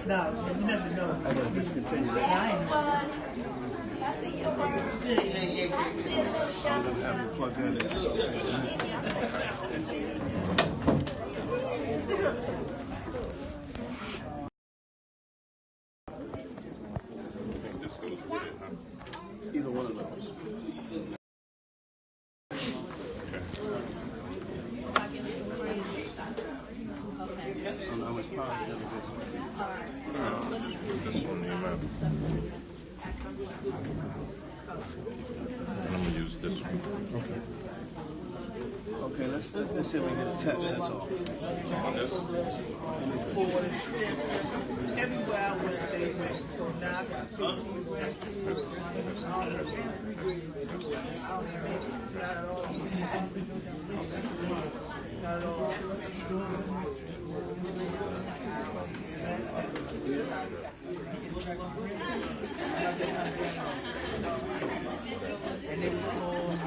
No, you never know. I gotta discontinue that. I I'm gonna have to plug that in. Either one of those. So now it's power together. This one, I'm gonna use this one. Okay, let's see if we can attach this off. On this? everywhere I went, they went. So now I got 15 branches. Not at all. Not at all. And they were small.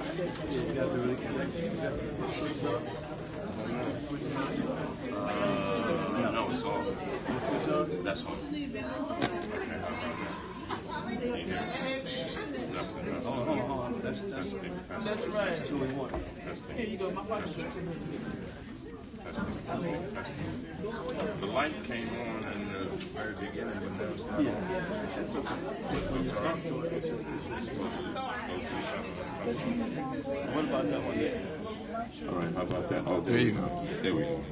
You got to really connect. You got to switch up. No, it's all. Switch up. That's all. Hold on. That's That's right. that's what we want. Here you go. My pocket's The light came on in the very beginning, but now it's not. Yeah, that's okay. When you talk to it, what about that one there? All right, how about that? Oh, there you go. There we go.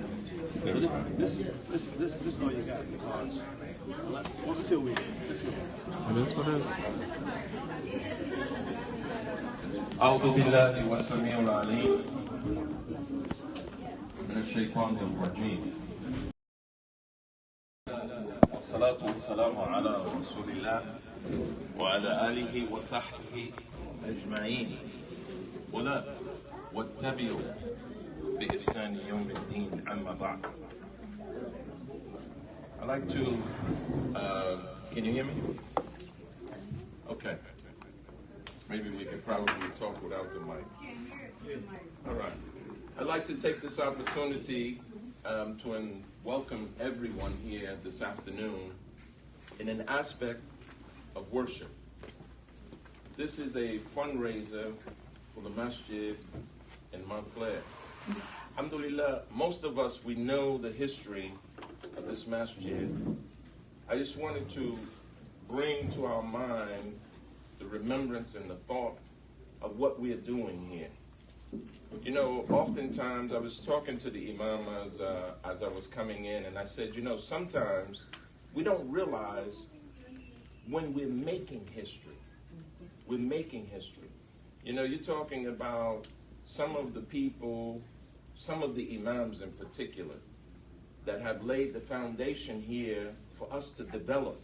There we go. This is all you got in the cards. Let's see what we get. Let's see what we get. This one is. أعوذ بالله والسميع العليم من الشيطان الرجيم والصلاة والسلام على رسول الله وعلى آله وصحبه أجمعين ولا واتبعوا بإحسان يوم الدين أما بعد. I'd like to, can you hear me? Okay. Maybe we could probably talk without the mic. All right. I'd like to take this opportunity to welcome everyone here this afternoon in an aspect of worship. This is a fundraiser for the Masjid in Montclair. Alhamdulillah, most of us, we know the history of this Masjid. I just wanted to bring to our mind the remembrance and the thought of what we are doing here. You know, oftentimes I was talking to the Imam as I was coming in, and I said, you know, sometimes we don't realize when we're making history. We're making history. You know, you're talking about some of the people, some of the Imams in particular, that have laid the foundation here for us to develop.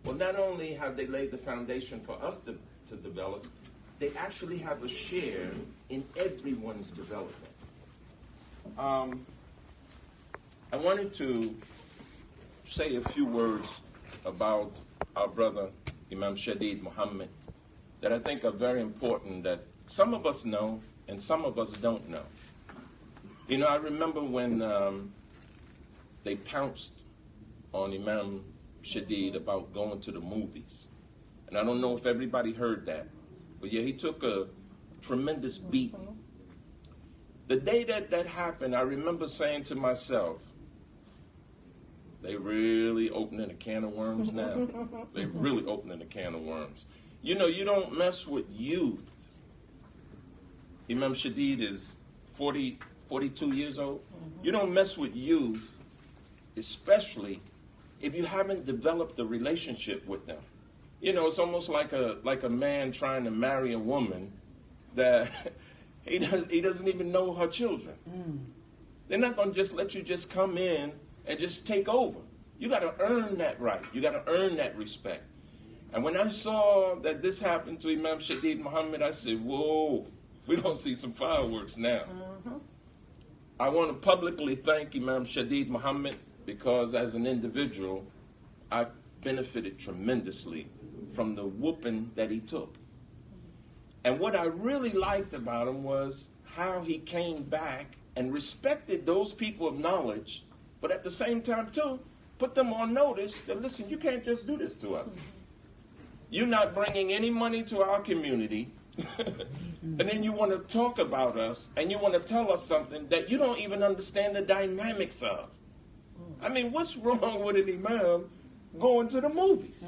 Well, not only have they laid the foundation for us to develop, they actually have a share in everyone's development. I wanted to say a few words about our brother, Imam Shadid Muhammad, that I think are very important, that some of us know and some of us don't know. You know, I remember when they pounced on Imam Shadid about going to the movies. And I don't know if everybody heard that, but yeah, he took a tremendous beating. The day that happened, I remember saying to myself, they really opening a can of worms now. They really opening a can of worms. You know, you don't mess with youth. Imam Shadid is 42 years old. You don't mess with youth, especially if you haven't developed a relationship with them. You know, it's almost like a man trying to marry a woman that he doesn't even know her children. They're not going to just let you just come in and just take over. You got to earn that right. You got to earn that respect. And when I saw that this happened to Imam Shadid Muhammad, I said, whoa, we're going to see some fireworks now. I want to publicly thank Imam Shadid Muhammad, because as an individual, I benefited tremendously from the whooping that he took. And what I really liked about him was how he came back and respected those people of knowledge, but at the same time too, put them on notice that, listen, you can't just do this to us. You're not bringing any money to our community, and then you want to talk about us, and you want to tell us something that you don't even understand the dynamics of. I mean, what's wrong with an imam going to the movies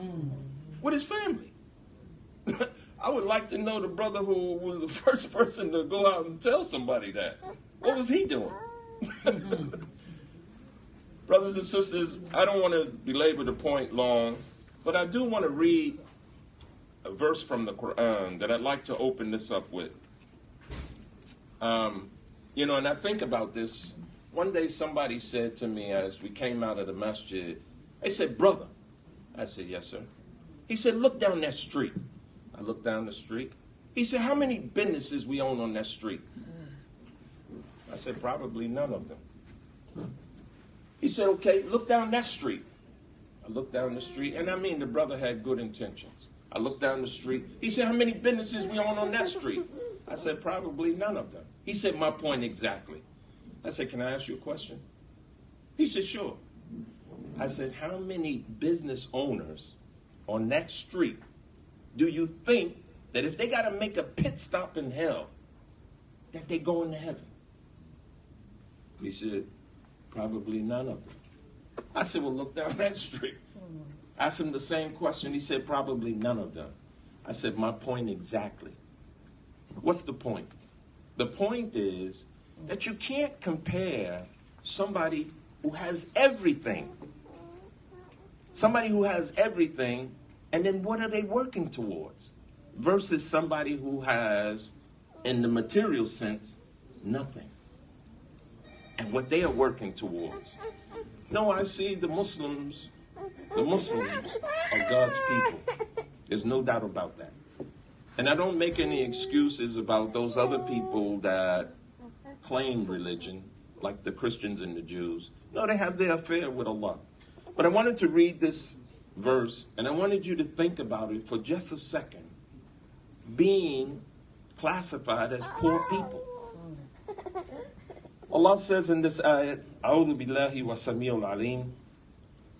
with his family? I would like to know the brother who was the first person to go out and tell somebody that. What was he doing? Brothers and sisters, I don't want to belabor the point long, but I do want to read a verse from the Quran that I'd like to open this up with. And I think about this. One day somebody said to me as we came out of the Masjid, they said, brother. I said, yes, sir. He said, look down that street. I looked down the street. He said, how many businesses we own on that street? I said, probably none of them. He said, okay, look down that street. I looked down the street, and I mean the brother had good intentions. I looked down the street. He said, how many businesses we own on that street? I said, probably none of them. He said, my point exactly. I said, can I ask you a question? He said, sure. I said, how many business owners on that street do you think that if they got to make a pit stop in hell, that they go into heaven? He said, probably none of them. I said, well, look down that street. Asked him the same question. He said, probably none of them. I said, my point exactly. What's the point? The point is that you can't compare somebody who has everything. Somebody who has everything, and then what are they working towards? Versus somebody who has, in the material sense, nothing. And what they are working towards. No, I see the Muslims are God's people. There's no doubt about that. And I don't make any excuses about those other people that claim religion, like the Christians and the Jews. No, they have their affair with Allah. But I wanted to read this verse, and I wanted you to think about it for just a second. Being classified as poor people. Allah says in this ayat, أعوذ بالله وسميع العليم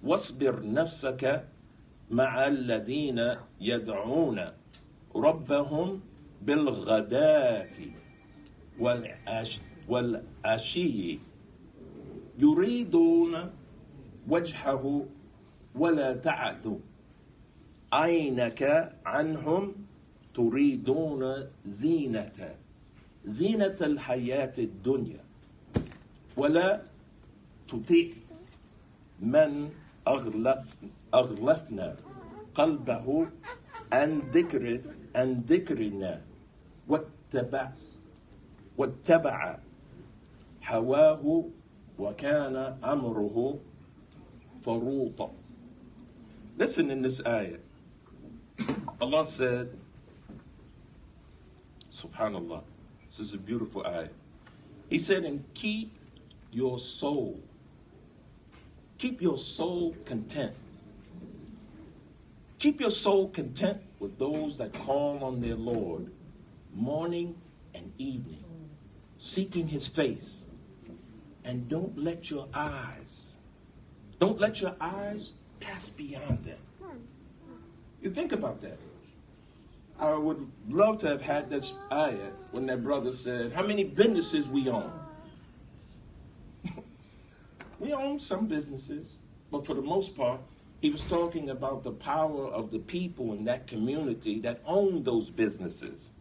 واصبر نفسك مع الذين يدعون ربهم بالغداة والعشي يريدون وجهه ولا تعد عينك عنهم تريدون زينة الحياة الدنيا ولا تطيع من أغلفنا قلبه عن ذكرنا واتبع هواه وكان أمره فرطا. Listen in this ayah. Allah said, subhanallah, this is a beautiful ayah. He said, and keep your soul content. Keep your soul content with those that call on their Lord morning and evening, seeking his face. And don't let your eyes pass beyond them. You think about that. I would love to have had this ayah when that brother said, how many businesses we own? We own some businesses, but for the most part, he was talking about the power of the people in that community that own those businesses.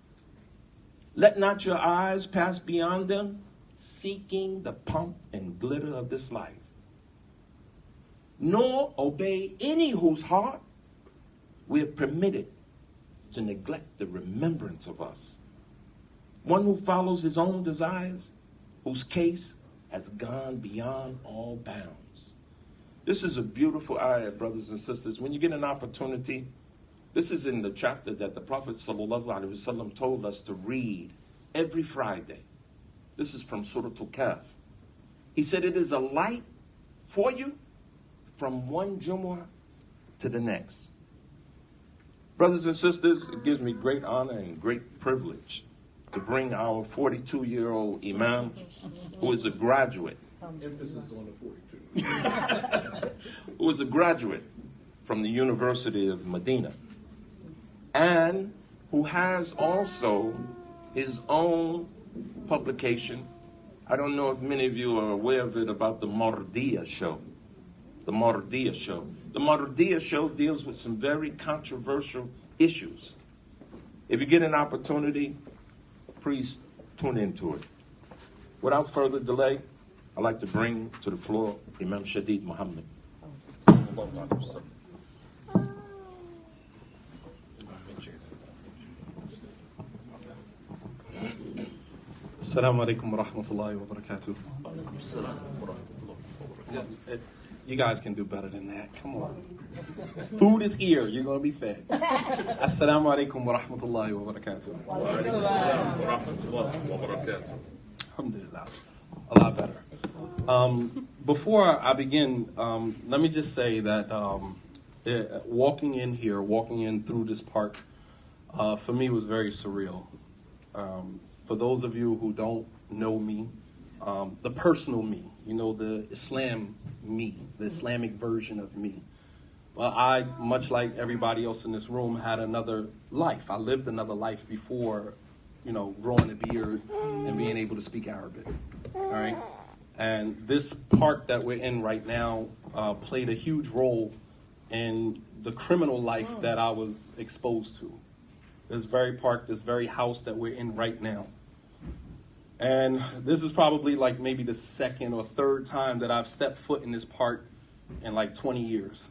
Let not your eyes pass beyond them, seeking the pomp and glitter of this life. Nor obey any whose heart we have permitted to neglect the remembrance of us. One who follows his own desires, whose case has gone beyond all bounds. This is a beautiful ayah, brothers and sisters. When you get an opportunity, this is in the chapter that the Prophet ﷺ told us to read every Friday. This is from Surah Al-Kahf. He said it is a light for you from one Jumu'ah to the next. Brothers and sisters, it gives me great honor and great privilege to bring our 42-year-old Imam, who is a graduate. Emphasis on the 42. who is a graduate from the University of Medina, and who has also his own publication. I don't know if many of you are aware of it, about the Mardiya show. The Mardiya show. The Mardiya show deals with some very controversial issues. If you get an opportunity, please tune into it. Without further delay, I'd like to bring to the floor Imam Shadid Muhammad. Assalamu alaikum wa rahmatullahi wa barakatuh. You guys can do better than that. Come on. Food is here. You're going to be fed. Assalamu alaikum wa rahmatullahi wa barakatuh. Alhamdulillah. A lot better. Before I begin, let me just say that walking in through this park, for me was very surreal. For those of you who don't know me, the personal me, the Islam me, the Islamic version of me. Well, I, much like everybody else in this room, had another life. I lived another life before, growing a beard and being able to speak Arabic. All right? And this park that we're in right now played a huge role in the criminal life that I was exposed to. This very park, this very house that we're in right now. And this is probably like maybe the second or third time that I've stepped foot in this park in like 20 years.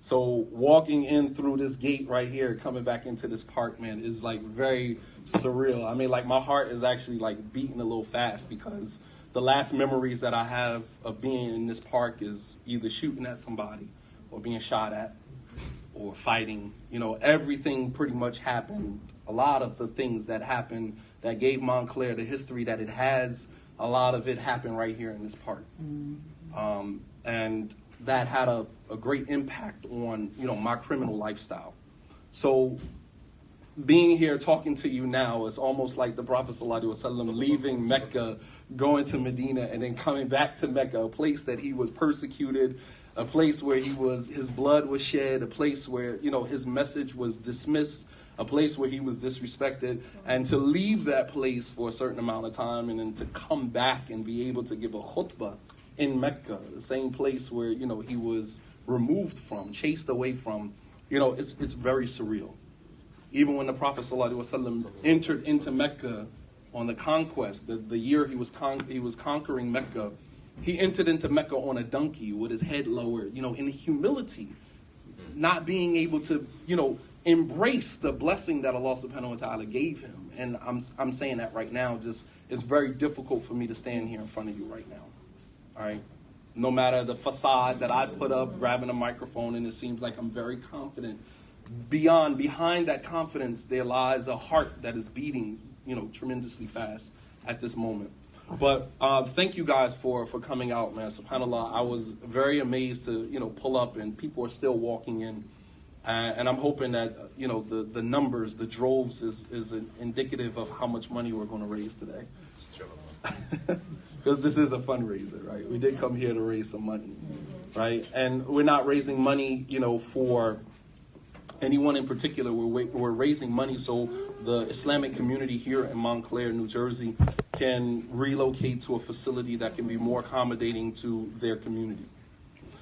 So walking in through this gate right here, coming back into this park, man, is like very surreal. I mean, like my heart is actually like beating a little fast, because the last memories that I have of being in this park is either shooting at somebody or being shot at or fighting. Everything pretty much happened. A lot of the things that happened that gave Montclair the history that it has, a lot of it happened right here in this park. And that had a great impact on, my criminal lifestyle. So being here talking to you now is almost like the Prophet ﷺ leaving Mecca, going to Medina, and then coming back to Mecca, a place that he was persecuted, a place where his blood was shed, a place where, his message was dismissed, a place where he was disrespected, and to leave that place for a certain amount of time and then to come back and be able to give a khutbah in Mecca, the same place where, he was removed from, chased away from, it's very surreal. Even when the Prophet ﷺ entered into Mecca on the conquest, the year he was conquering Mecca, he entered into Mecca on a donkey with his head lowered, in humility, not being able to, embrace the blessing that Allah subhanahu wa ta'ala gave him. And I'm saying that right now, it's very difficult for me to stand here in front of you right now. All right? No matter the facade that I put up, grabbing a microphone, and it seems like I'm very confident. Behind that confidence, there lies a heart that is beating, tremendously fast at this moment. But thank you guys for coming out, man. SubhanAllah, I was very amazed to, pull up, and people are still walking in. And I'm hoping that, the numbers, the droves is indicative of how much money we're going to raise today. Because this is a fundraiser, right? We did come here to raise some money, right? And we're not raising money, for anyone in particular. We're raising money so the Islamic community here in Montclair, New Jersey, can relocate to a facility that can be more accommodating to their community.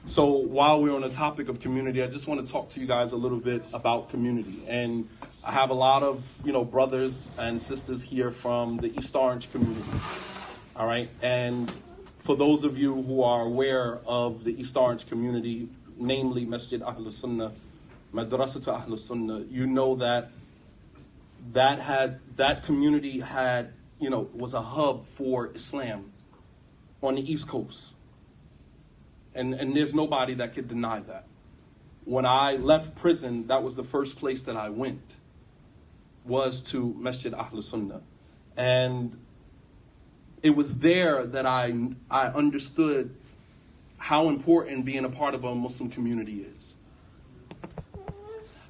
So while we're on the topic of community, I just want to talk to you guys a little bit about community. And I have a lot of, brothers and sisters here from the East Orange community. All right. And for those of you who are aware of the East Orange community, namely Masjid Ahlus Sunnah, Madrasat Ahlus Sunnah, you know that community had, was a hub for Islam on the East Coast. And there's nobody that could deny that. When I left prison, that was the first place that I went, was to Masjid Ahlus Sunnah. And it was there that I understood how important being a part of a Muslim community is.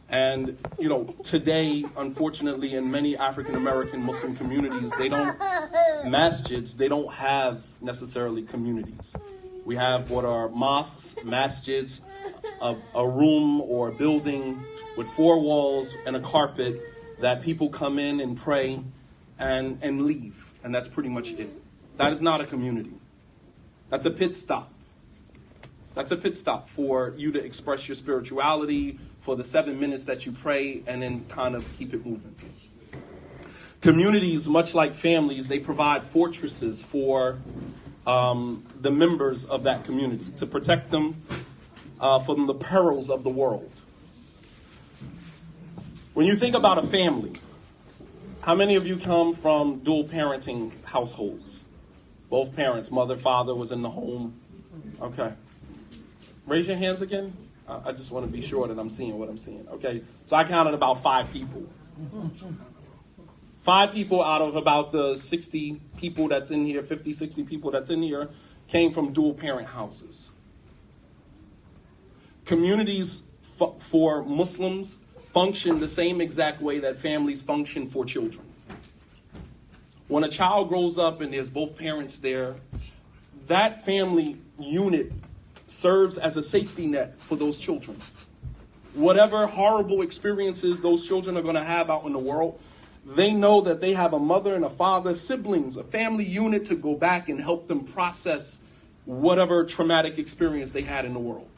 And, today, unfortunately, in many African-American Muslim communities, masjids, they don't have necessarily communities. We have what are mosques, masjids, a room or a building with 4 walls and a carpet that people come in and pray and leave. And that's pretty much it. That is not a community. That's a pit stop. That's a pit stop for you to express your spirituality for the 7 minutes that you pray and then kind of keep it moving. Communities, much like families, they provide fortresses for the members of that community to protect them from the perils of the world. When you think about a family, how many of you come from dual parenting households? Both parents, mother, father was in the home. Okay. Raise your hands again. I just want to be sure that I'm seeing what I'm seeing. Okay. So I counted about 5 people. 5 people out of about the 60 people that's in here, 50, 60 people that's in here, came from dual parent houses. Communities for Muslims function the same exact way that families function for children. When a child grows up and there's both parents there, that family unit serves as a safety net for those children. Whatever horrible experiences those children are going to have out in the world, they know that they have a mother and a father, siblings, a family unit to go back and help them process whatever traumatic experience they had in the world.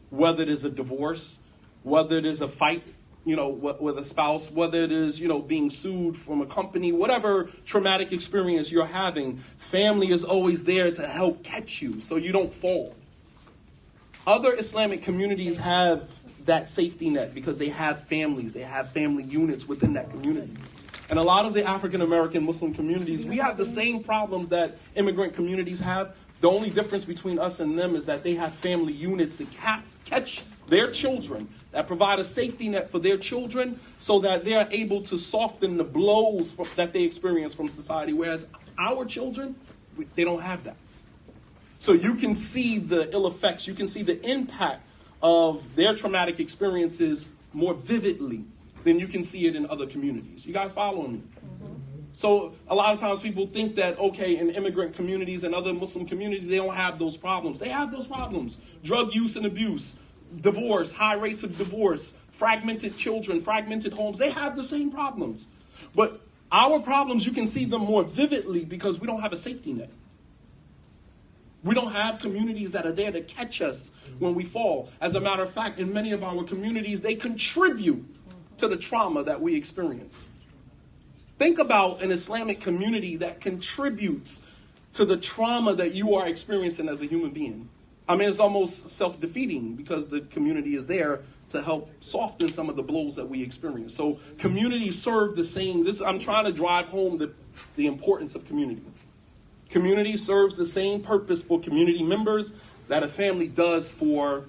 Whether it is a divorce, whether it is a fight, with a spouse, whether it is, being sued from a company, whatever traumatic experience you're having, family is always there to help catch you so you don't fall. Other Islamic communities have that safety net because they have families, they have family units within that community. And a lot of the African American Muslim communities, we have the same problems that immigrant communities have. The only difference between us and them is that they have family units to catch their children, that provide a safety net for their children so that they are able to soften the blows that they experience from society. Whereas our children, they don't have that. So you can see the ill effects, you can see the impact of their traumatic experiences more vividly than you can see it in other communities. You guys following me? So a lot of times people think that, okay, in immigrant communities and other Muslim communities, they don't have those problems. They have those problems. Drug use and abuse, divorce, high rates of divorce, fragmented children, fragmented homes. They have the same problems. But our problems, you can see them more vividly because we don't have a safety net. We don't have communities that are there to catch us when we fall. As a matter of fact, in many of our communities, they contribute to the trauma that we experience. Think about an Islamic community that contributes to the trauma that you are experiencing as a human being. I mean, it's almost self-defeating because the community is there to help soften some of the blows that we experience. So communities serve the same. I'm trying to drive home the importance of community. Community serves the same purpose for community members that a family does for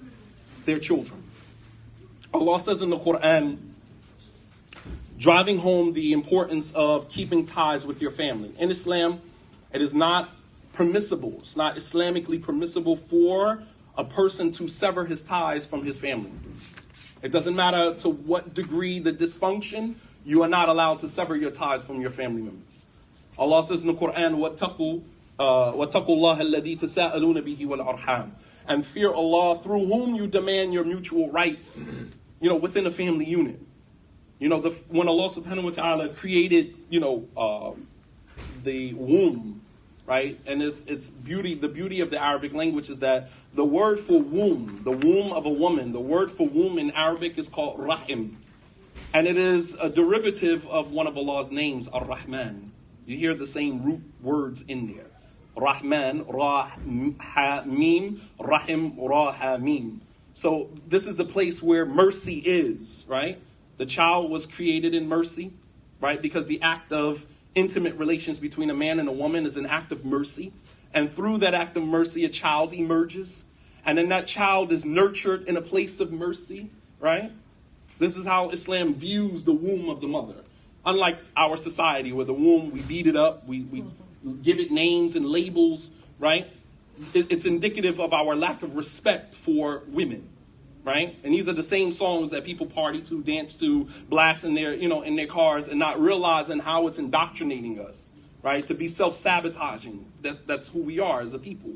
their children. Allah says in the Quran, driving home the importance of keeping ties with your family. In Islam, it is not permissible. It's not Islamically permissible for a person to sever his ties from his family. It doesn't matter to what degree the dysfunction, you are not allowed to sever your ties from your family members. Allah says in the Quran, وَاتَّقُوا اللَّهَ الَّذِي تَسَاءَلُونَ بِهِ وَالْأَرْحَامِ. And fear Allah through whom you demand your mutual rights, within a family unit. When Allah subhanahu wa ta'ala created, the womb, right? And its beauty, the beauty of the Arabic language is that the word for womb, the womb of a woman, the word for womb in Arabic is called rahim. And it is a derivative of one of Allah's names, Ar-Rahman. You hear the same root words in there. Rahman, Ra-Ha-Mim, Rahim, Ra-Ha-Mim. So this is the place where mercy is, right? The child was created in mercy, right? Because the act of intimate relations between a man and a woman is an act of mercy. And through that act of mercy, a child emerges. And then that child is nurtured in a place of mercy, right? This is how Islam views the womb of the mother. Unlike our society where the womb, we beat it up, we give it names and labels, right? It's indicative of our lack of respect for women, right? And these are the same songs that people party to, dance to, blast in their, in their cars and not realizing how it's indoctrinating us, right? To be self-sabotaging. That's who we are as a people.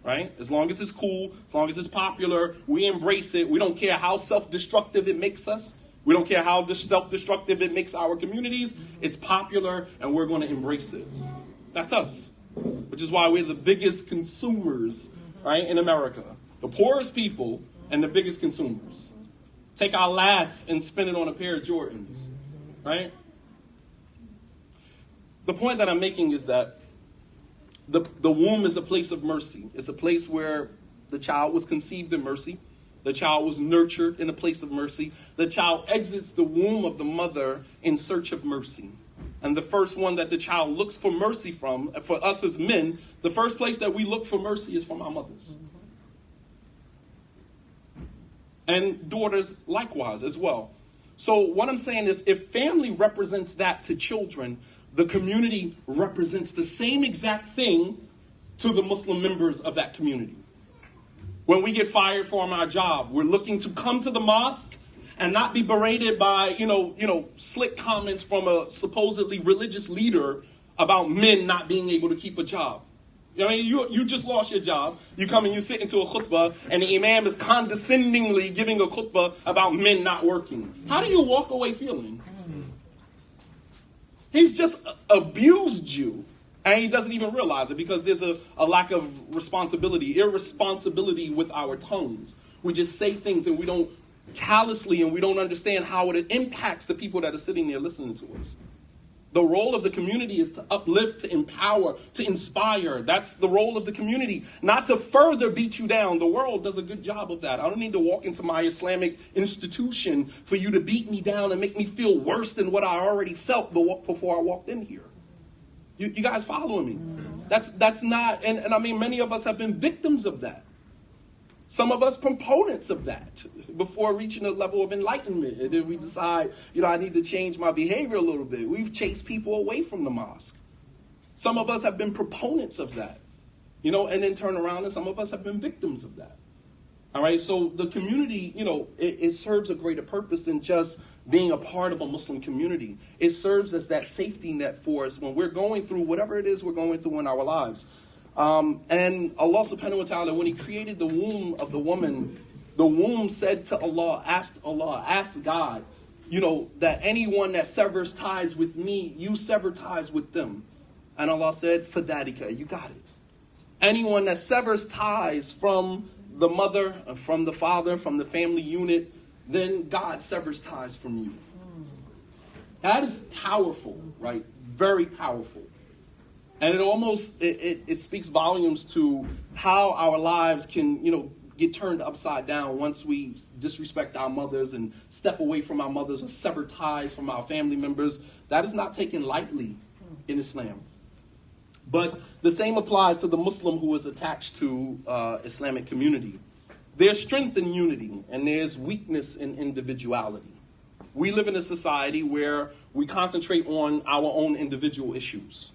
right? As long as it's cool, as long as it's popular, we embrace it. We don't care how self-destructive it makes us. We don't care how self-destructive it makes our communities. It's popular, and we're going to embrace it. That's us, which is why we're the biggest consumers, right, in America. The poorest people and the biggest consumers. Take our last and spend it on a pair of Jordans, right? The point that I'm making is that the womb is a place of mercy. It's a place where the child was conceived in mercy. The child was nurtured in a place of mercy. The child exits the womb of the mother in search of mercy. And the first one that the child looks for mercy from, for us as men, the first place that we look for mercy is from our mothers. And daughters likewise as well. So what I'm saying is, if family represents that to children, the community represents the same exact thing to the Muslim members of that community. When we get fired from our job, we're looking to come to the mosque and not be berated by, slick comments from a supposedly religious leader about men not being able to keep a job. You just lost your job. You come and you sit into a khutbah, and the imam is condescendingly giving a khutbah about men not working. How do you walk away feeling? He's just abused you, and he doesn't even realize it because there's a lack of responsibility, irresponsibility with our tongues. We just say things and we don't callously, and we don't understand how it impacts the people that are sitting there listening to us. The role of the community is to uplift, to empower, to inspire. That's the role of the community, not to further beat you down. The world does a good job of that. I don't need to walk into my Islamic institution for you to beat me down and make me feel worse than what I already felt before I walked in here. You guys following me? That's not, and I mean, many of us have been victims of that. Some of us proponents of that before reaching a level of enlightenment. And then we decide, I need to change my behavior a little bit. We've chased people away from the mosque. Some of us have been proponents of that, and then turn around, and some of us have been victims of that. All right, so the community, it serves a greater purpose than just being a part of a Muslim community. It serves as that safety net for us when we're going through whatever it is we're going through in our lives. And Allah subhanahu wa ta'ala, when he created the womb of the woman, the womb said to Allah, asked God, that anyone that severs ties with me, you sever ties with them. And Allah said, Fadadika, you got it. Anyone that severs ties from the mother, from the father, from the family unit, then God severs ties from you. That is powerful, right? Very powerful. And it speaks volumes to how our lives can, get turned upside down once we disrespect our mothers and step away from our mothers or sever ties from our family members. That is not taken lightly in Islam. But the same applies to the Muslim who is attached to Islamic community. There's strength in unity, and there's weakness in individuality. We live in a society where we concentrate on our own individual issues.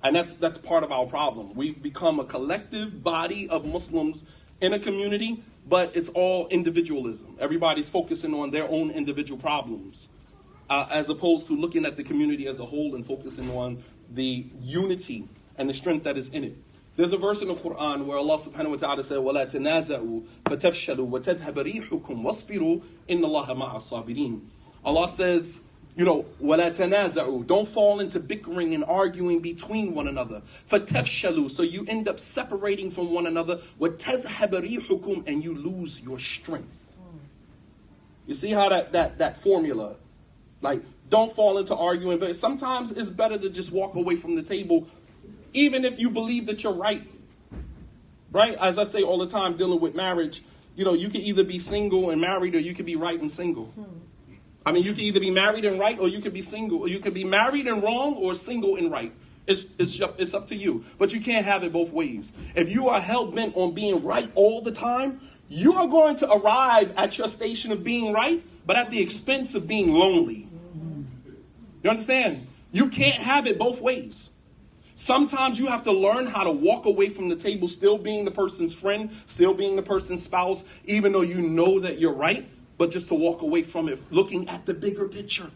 And that's part of our problem. We've become a collective body of Muslims in a community, but it's all individualism. Everybody's focusing on their own individual problems, as opposed to looking at the community as a whole and focusing on the unity and the strength that is in it. There's a verse in the Quran where Allah subhanahu wa ta'ala said, وَلَا تَنَازَعُوا فَتَفْشَلُوا وَتَذْهَبَ رِيحُكُمْ وَاصْبِرُوا إِنَّ اللَّهَ مَعَ الصَّابِرِينَ. Allah says, وَلَا تَنَازَعُوا, don't fall into bickering and arguing between one another. فَتَفْشَلُوا, so you end up separating from one another. وَتَذْهَبَ رِيحُكُمْ, and you lose your strength. You see how that formula, like, don't fall into arguing, but sometimes it's better to just walk away from the table, even if you believe that you're right. Right? As I say all the time, dealing with marriage, you can either be single and married, or you can be right and single. I mean, you can either be married and right, or you can be single. Or you can be married and wrong, or single and right. It's up to you. But you can't have it both ways. If you are hell-bent on being right all the time, you are going to arrive at your station of being right, but at the expense of being lonely. You understand? You can't have it both ways. Sometimes you have to learn how to walk away from the table, still being the person's friend, still being the person's spouse, even though you know that you're right, but just to walk away from it, looking at the bigger picture.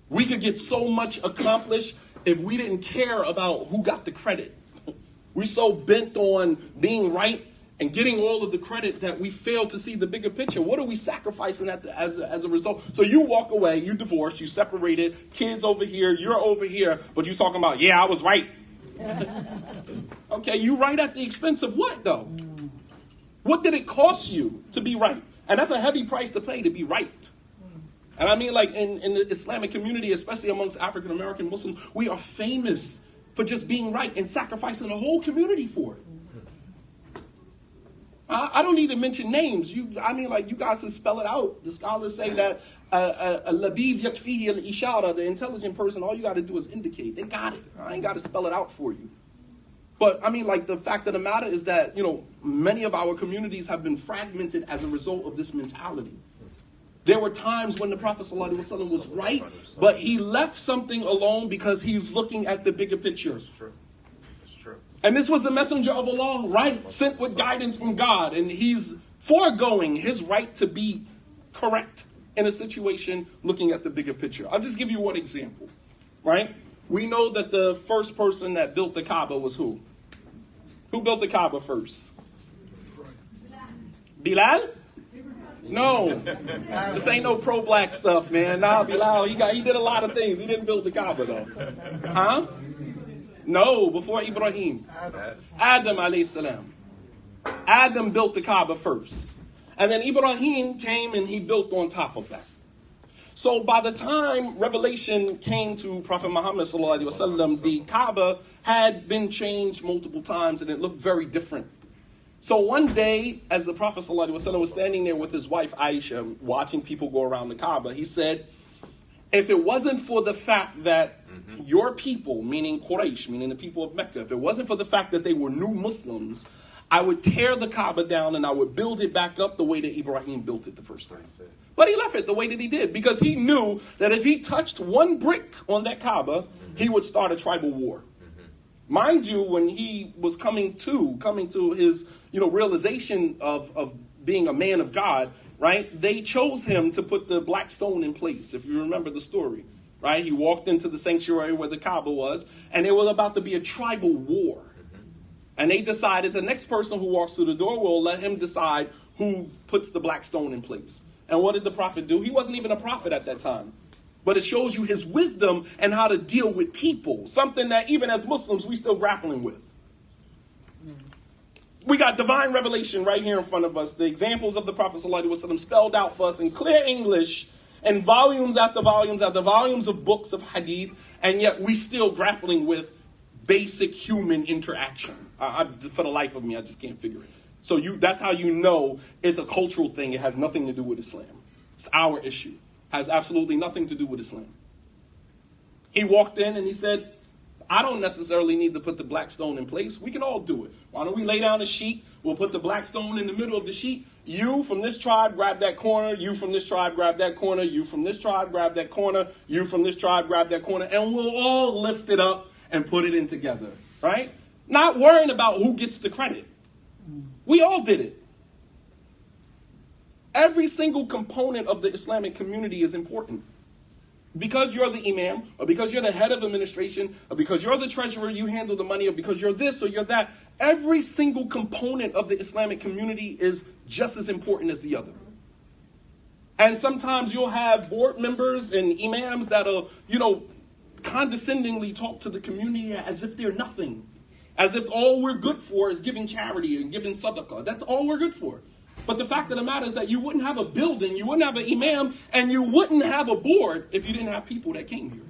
We could get so much accomplished if we didn't care about who got the credit. We're so bent on being right and getting all of the credit that we fail to see the bigger picture. What are we sacrificing as a result? So you walk away, you divorce, you separated, kids over here, you're over here, but you're talking about, yeah, I was right. Okay, you right at the expense of what, though? What did it cost you to be right? And that's a heavy price to pay, to be right. And I mean, like in the Islamic community, especially amongst African American Muslims, we are famous for just being right and sacrificing the whole community for it. I don't need to mention names. You guys can spell it out. The scholars say that labib yakfihi al-ishara, the intelligent person, all you got to do is indicate. They got it. I ain't got to spell it out for you. But I mean, like, the fact of the matter is that, many of our communities have been fragmented as a result of this mentality. There were times when the Prophet ﷺ was right, but he left something alone because he's looking at the bigger picture. That's true. That's true. And this was the messenger of Allah, right, sent with guidance from God, and he's foregoing his right to be correct in a situation looking at the bigger picture. I'll just give you one example, right? We know that the first person that built the Kaaba was who? Who built the Kaaba first? Bilal? No. This ain't no pro-black stuff, man. Nah, Bilal, he did a lot of things. He didn't build the Kaaba, though. Huh? No, before Ibrahim. Adam alayhi salam. Adam built the Kaaba first. And then Ibrahim came and he built on top of that. So by the time revelation came to Prophet Muhammad sallallahu alaihi wasallam, the Kaaba had been changed multiple times and it looked very different. So one day, as the Prophet sallallahu alaihi wasallam was standing there with his wife Aisha, watching people go around the Kaaba, he said, if it wasn't for the fact that your people, meaning Quraysh, meaning the people of Mecca, if it wasn't for the fact that they were new Muslims, I would tear the Kaaba down and I would build it back up the way that Ibrahim built it the first time. But he left it the way that he did because he knew that if he touched one brick on that Kaaba, he would start a tribal war. Mind you, when he was coming to his realization of being a man of God, right? They chose him to put the black stone in place, if you remember the story, right? He walked into the sanctuary where the Kaaba was, and it was about to be a tribal war. And they decided the next person who walks through the door will let him decide who puts the black stone in place. And what did the prophet do? He wasn't even a prophet at that time. But it shows you his wisdom and how to deal with people, something that even as Muslims, we still grappling with. We got divine revelation right here in front of us. The examples of the Prophet ﷺ spelled out for us in clear English and volumes after volumes after volumes of books of hadith, and yet we still grappling with basic human interaction. For the life of me, I just can't figure it. So that's how you know it's a cultural thing. It has nothing to do with Islam. It's our issue. Has absolutely nothing to do with Islam. He walked in and he said, I don't necessarily need to put the black stone in place. We can all do it. Why don't we lay down a sheet? We'll put the black stone in the middle of the sheet. You from this tribe grab that corner. You from this tribe grab that corner. You from this tribe grab that corner. You from this tribe grab that corner. And we'll all lift it up and put it in together. Right? Not worrying about who gets the credit. We all did it. Every single component of the Islamic community is important. Because you're the imam, or because you're the head of administration, or because you're the treasurer, you handle the money, or because you're this or you're that, every single component of the Islamic community is just as important as the other. And sometimes you'll have board members and imams that'll, condescendingly talk to the community as if they're nothing. As if all we're good for is giving charity and giving sadaqah. That's all we're good for. But the fact of the matter is that you wouldn't have a building, you wouldn't have an imam, and you wouldn't have a board if you didn't have people that came here.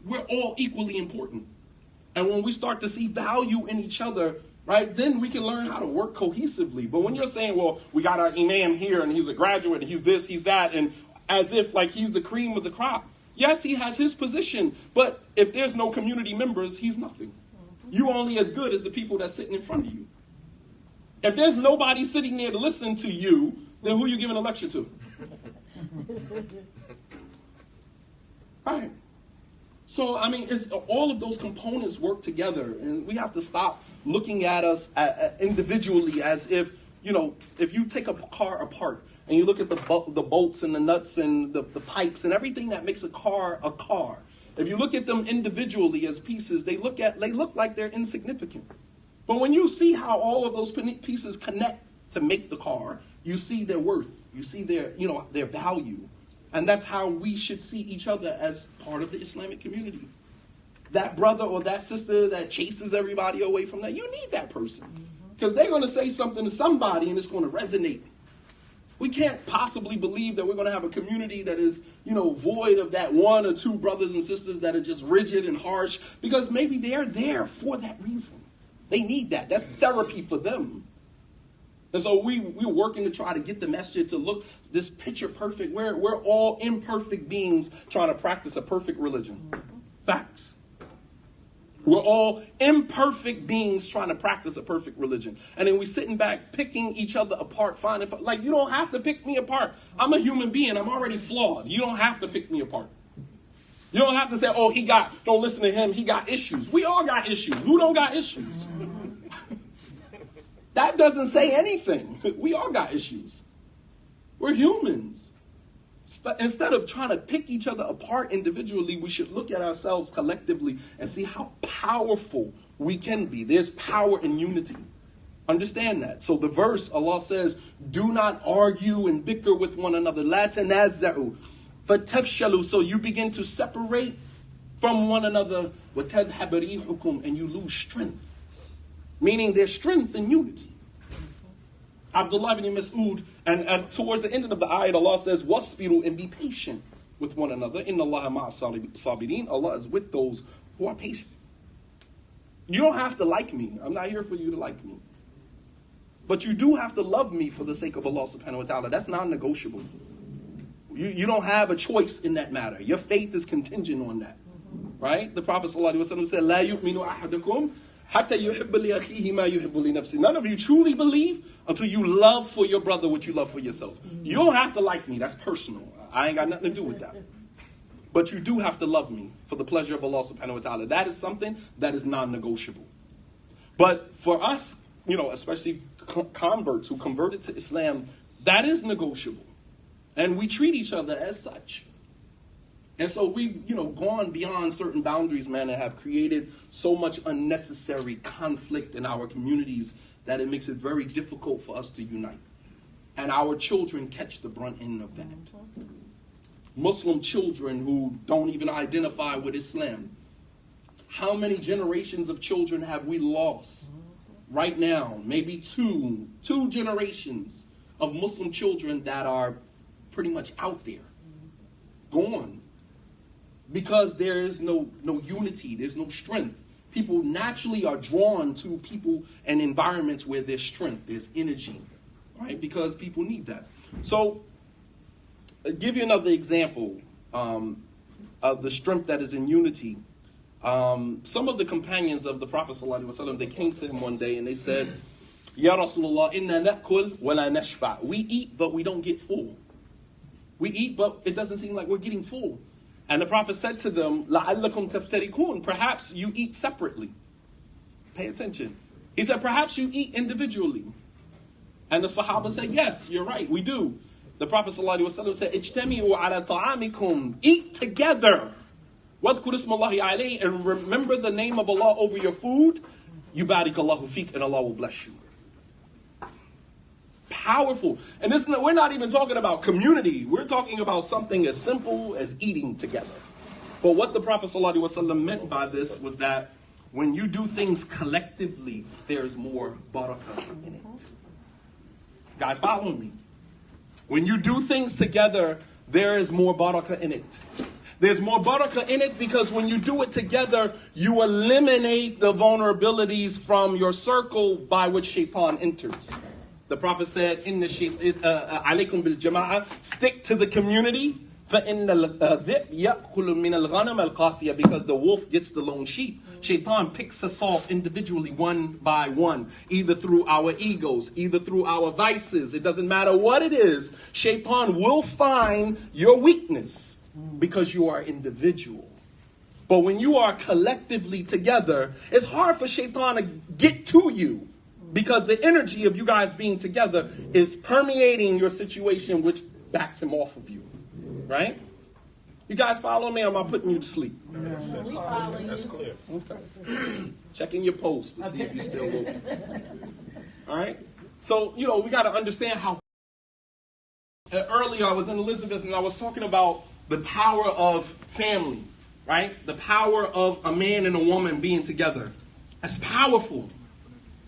We're all equally important. And when we start to see value in each other, right, then we can learn how to work cohesively. But when you're saying, well, we got our imam here, and he's a graduate, and he's this, he's that, and as if like he's the cream of the crop. Yes, he has his position, but if there's no community members, he's nothing. You're only as good as the people that's sitting in front of you. If there's nobody sitting there to listen to you, then who are you giving a lecture to? Right. So, I mean, all of those components work together, and we have to stop looking at us individually as if, if you take a car apart and you look at the bolts and the nuts and the pipes and everything that makes a car a car. If you look at them individually as pieces, they look like they're insignificant. But when you see how all of those pieces connect to make the car, you see their worth, you see their, their value. And that's how we should see each other as part of the Islamic community. That brother or that sister that chases everybody away from that, you need that person. Because they're going to say something to somebody and it's going to resonate. We can't possibly believe that we're going to have a community that is, void of that one or two brothers and sisters that are just rigid and harsh, because maybe they're there for that reason. They need that. That's therapy for them. And so we're working to try to get the Masjid to look this picture perfect. We're all imperfect beings trying to practice a perfect religion. Facts. We're all imperfect beings trying to practice a perfect religion. And then we're sitting back, picking each other apart, like, you don't have to pick me apart. I'm a human being. I'm already flawed. You don't have to pick me apart. You don't have to say, oh, don't listen to him. He got issues. We all got issues. Who don't got issues? That doesn't say anything. We all got issues. We're humans. Instead of trying to pick each other apart individually, we should look at ourselves collectively and see how powerful we can be. There's power in unity. Understand that. So the verse, Allah says, do not argue and bicker with one another. La tanazza'u fatafshalu. So you begin to separate from one another. وَتَذْهَبَ رِيحُكُمْ. And you lose strength. Meaning there's strength in unity. Abdullah ibn Mas'ud, and towards the end of the ayat, Allah says, "Wasbiru," and be patient with one another. Inna Allaha ma'a sabirin. Allah is with those who are patient. You don't have to like me. I'm not here for you to like me. But you do have to love me for the sake of Allah subhanahu wa ta'ala. That's non-negotiable. You don't have a choice in that matter. Your faith is contingent on that. Right? The Prophet sallallahu alaihi wasallam said, "La yu'minu ahadukum hatta yuhibba li akhihi ma yuhibbu li nafsihi." None of you truly believe until you love for your brother what you love for yourself. You don't have to like me. That's personal. I ain't got nothing to do with that. But you do have to love me for the pleasure of Allah subhanahu wa ta'ala. That is something that is non-negotiable. But for us, especially converts who converted to Islam, that is negotiable. And we treat each other as such. And so we've, gone beyond certain boundaries, man, and have created so much unnecessary conflict in our communities that it makes it very difficult for us to unite. And our children catch the brunt end of that. Muslim children who don't even identify with Islam. How many generations of children have we lost right now? Maybe two generations of Muslim children that are pretty much out there, gone. Because there is no unity, there's no strength. People naturally are drawn to people and environments where there's strength, there's energy, right? Because people need that. So, I'll give you another example of the strength that is in unity. Some of the companions of the Prophet ﷺ, they came to him one day and they said, Ya Rasulullah, inna na'kul wa la nashba'. We eat, but we don't get full. We eat, but it doesn't seem like we're getting full. And the Prophet said to them, لَعَلَّكُمْ تَفْتَرِكُونَ. Perhaps you eat separately. Pay attention. He said, perhaps you eat individually. And the Sahaba said, yes, you're right, we do. The Prophet ﷺ said, اجْتَمِعُوا عَلَى طَعَامِكُمْ. Eat together. وَاذْكُرِ اسْمَ اللَّهِ عَلَيْهِ. And remember the name of Allah over your food. يُبَارِكَ اللَّهُ فِيكَ. And Allah will bless you. Powerful. And we're not even talking about community. We're talking about something as simple as eating together. But what the Prophet ﷺ meant by this was that when you do things collectively, there's more barakah in it. Guys, follow me. When you do things together, there is more barakah in it. There's more barakah in it because when you do it together, you eliminate the vulnerabilities from your circle by which shaitan enters. The Prophet said, alaykum bil jama'a, stick to the community, فَإِنَّ الذِّئْبَ يَأْكُلُ مِنَ الْغَنَمَ الْقَاسِيَةِ, because the wolf gets the lone sheep. Shaitan picks us off individually, one by one, either through our egos, either through our vices. It doesn't matter what it is. Shaitan will find your weakness because you are individual. But when you are collectively together, it's hard for Shaitan to get to you. Because the energy of you guys being together is permeating your situation, which backs him off of you, right? You guys follow me, or am I putting you to sleep? That's clear. Okay. Checking your post to see if you're still woke. All right? So, we got to understand how. Earlier, I was in Elizabeth, and I was talking about the power of family, right? The power of a man and a woman being together. That's powerful.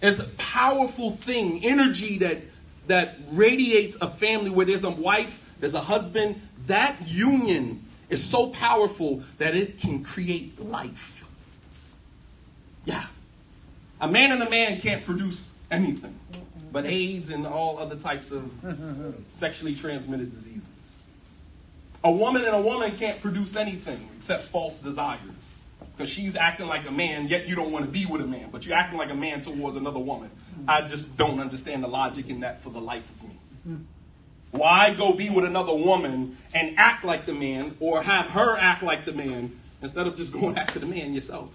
It's a powerful thing, energy that radiates a family where there's a wife, there's a husband. That union is so powerful that it can create life. Yeah. A man and a man can't produce anything but AIDS and all other types of sexually transmitted diseases. A woman and a woman can't produce anything except false desires. Because she's acting like a man, yet you don't want to be with a man, but you're acting like a man towards another woman. I just don't understand the logic in that for the life of me. Why go be with another woman and act like the man, or have her act like the man, instead of just going after the man yourself?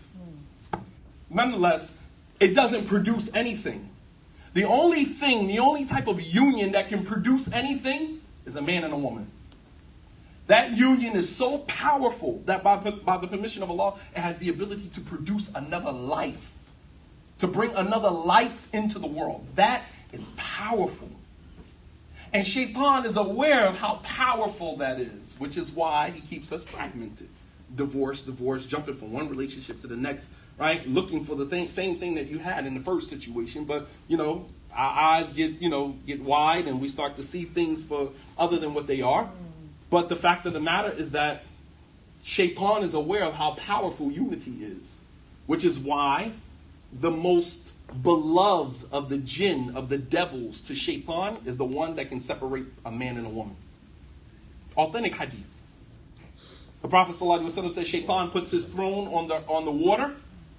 Nonetheless, it doesn't produce anything. The only type of union that can produce anything is a man and a woman. That union is so powerful that by the permission of Allah, it has the ability to produce another life, to bring another life into the world. That is powerful. And Shaitan is aware of how powerful that is, which is why he keeps us fragmented. Divorce, jumping from one relationship to the next, right? Looking for the same thing that you had in the first situation, but, our eyes get wide and we start to see things for other than what they are. But the fact of the matter is that Shaitan is aware of how powerful unity is, which is why the most beloved of the jinn, of the devils to Shaitan, is the one that can separate a man and a woman. Authentic hadith. The Prophet ﷺ says Shaitan puts his throne on the water,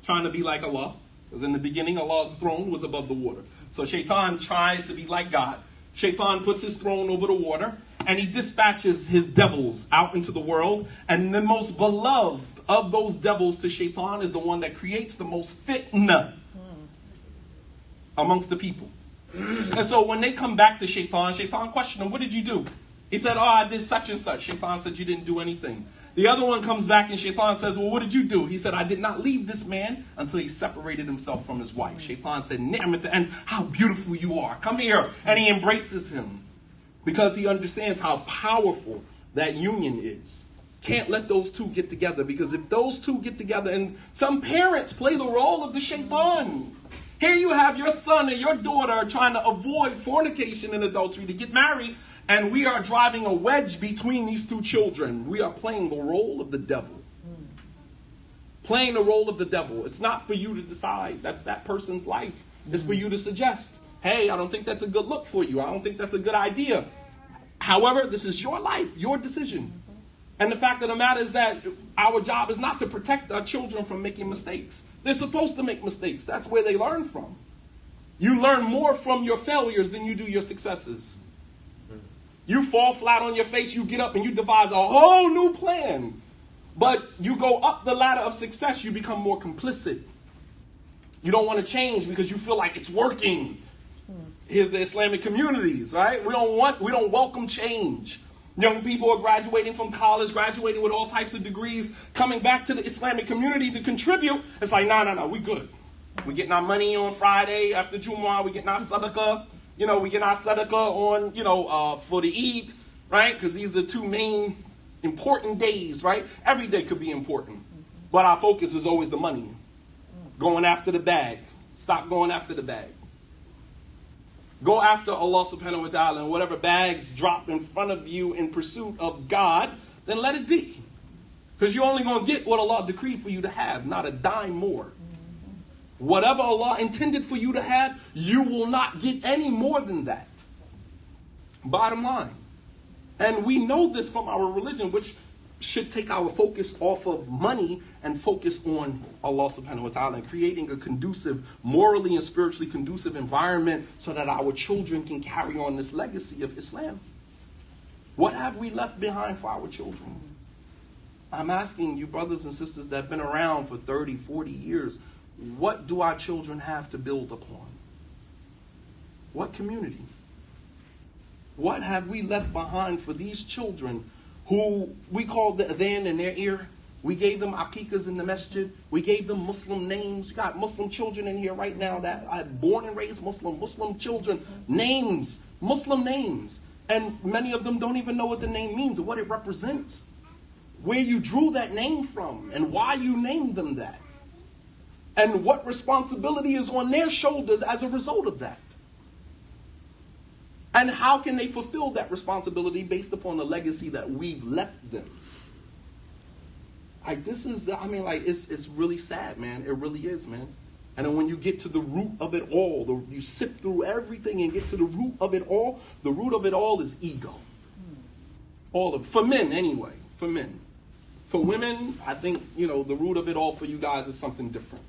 trying to be like Allah. Because in the beginning, Allah's throne was above the water. So Shaitan tries to be like God. Shaitan puts his throne over the water, and he dispatches his devils out into the world. And the most beloved of those devils to Shaitan is the one that creates the most fitna amongst the people. And so when they come back to Shaitan questioned him, what did you do? He said, I did such and such. Shaitan said, you didn't do anything. The other one comes back and Shaitan says, well, what did you do? He said, I did not leave this man until he separated himself from his wife. Shaitan said, Ni'mat, and how beautiful you are. Come here. And he embraces him because he understands how powerful that union is. Can't let those two get together, because if those two get together, and some parents play the role of the Shaitan. Here you have your son and your daughter trying to avoid fornication and adultery to get married, and we are driving a wedge between these two children. We are playing the role of the devil. Playing the role of the devil. It's not for you to decide. That's that person's life. It's for you to suggest, hey, I don't think that's a good look for you. I don't think that's a good idea. However, this is your life, your decision. And the fact of the matter is that our job is not to protect our children from making mistakes. They're supposed to make mistakes. That's where they learn from. You learn more from your failures than you do your successes. You fall flat on your face, you get up and you devise a whole new plan. But you go up the ladder of success, you become more complicit. You don't want to change because you feel like it's working. Here's the Islamic communities, right? We don't welcome change. Young people are graduating from college, graduating with all types of degrees, coming back to the Islamic community to contribute. It's like, no, we good. We're getting our money on Friday after Jumu'ah. We're getting our sadaqah. We get our sadaqah on, for the Eid, right? Because these are two main important days, right? Every day could be important. But our focus is always the money. Going after the bag. Stop going after the bag. Go after Allah subhanahu wa ta'ala, and whatever bags drop in front of you in pursuit of God, then let it be. Because you're only going to get what Allah decreed for you to have, not a dime more. Whatever Allah intended for you to have, you will not get any more than that. Bottom line. And we know this from our religion, which should take our focus off of money and focus on Allah subhanahu wa ta'ala and creating a conducive, morally and spiritually conducive environment so that our children can carry on this legacy of Islam. What have we left behind for our children? I'm asking you, brothers and sisters that have been around for 30, 40 years, what do our children have to build upon? What community? What have we left behind for these children who we called the adhan in their ear. We gave them aqiqahs in the masjid. We gave them Muslim names. You got Muslim children in here right now that are born and raised Muslim children. Names, Muslim names. And many of them don't even know what the name means or what it represents. Where you drew that name from and why you named them that. And what responsibility is on their shoulders as a result of that. And how can they fulfill that responsibility based upon the legacy that we've left them? Like, this is, it's really sad, man. It really is, man. And then when you get to the root of it all, you sift through everything and get to the root of it all, the root of it all is ego. For men, anyway, for men. For women, I think, the root of it all for you guys is something different.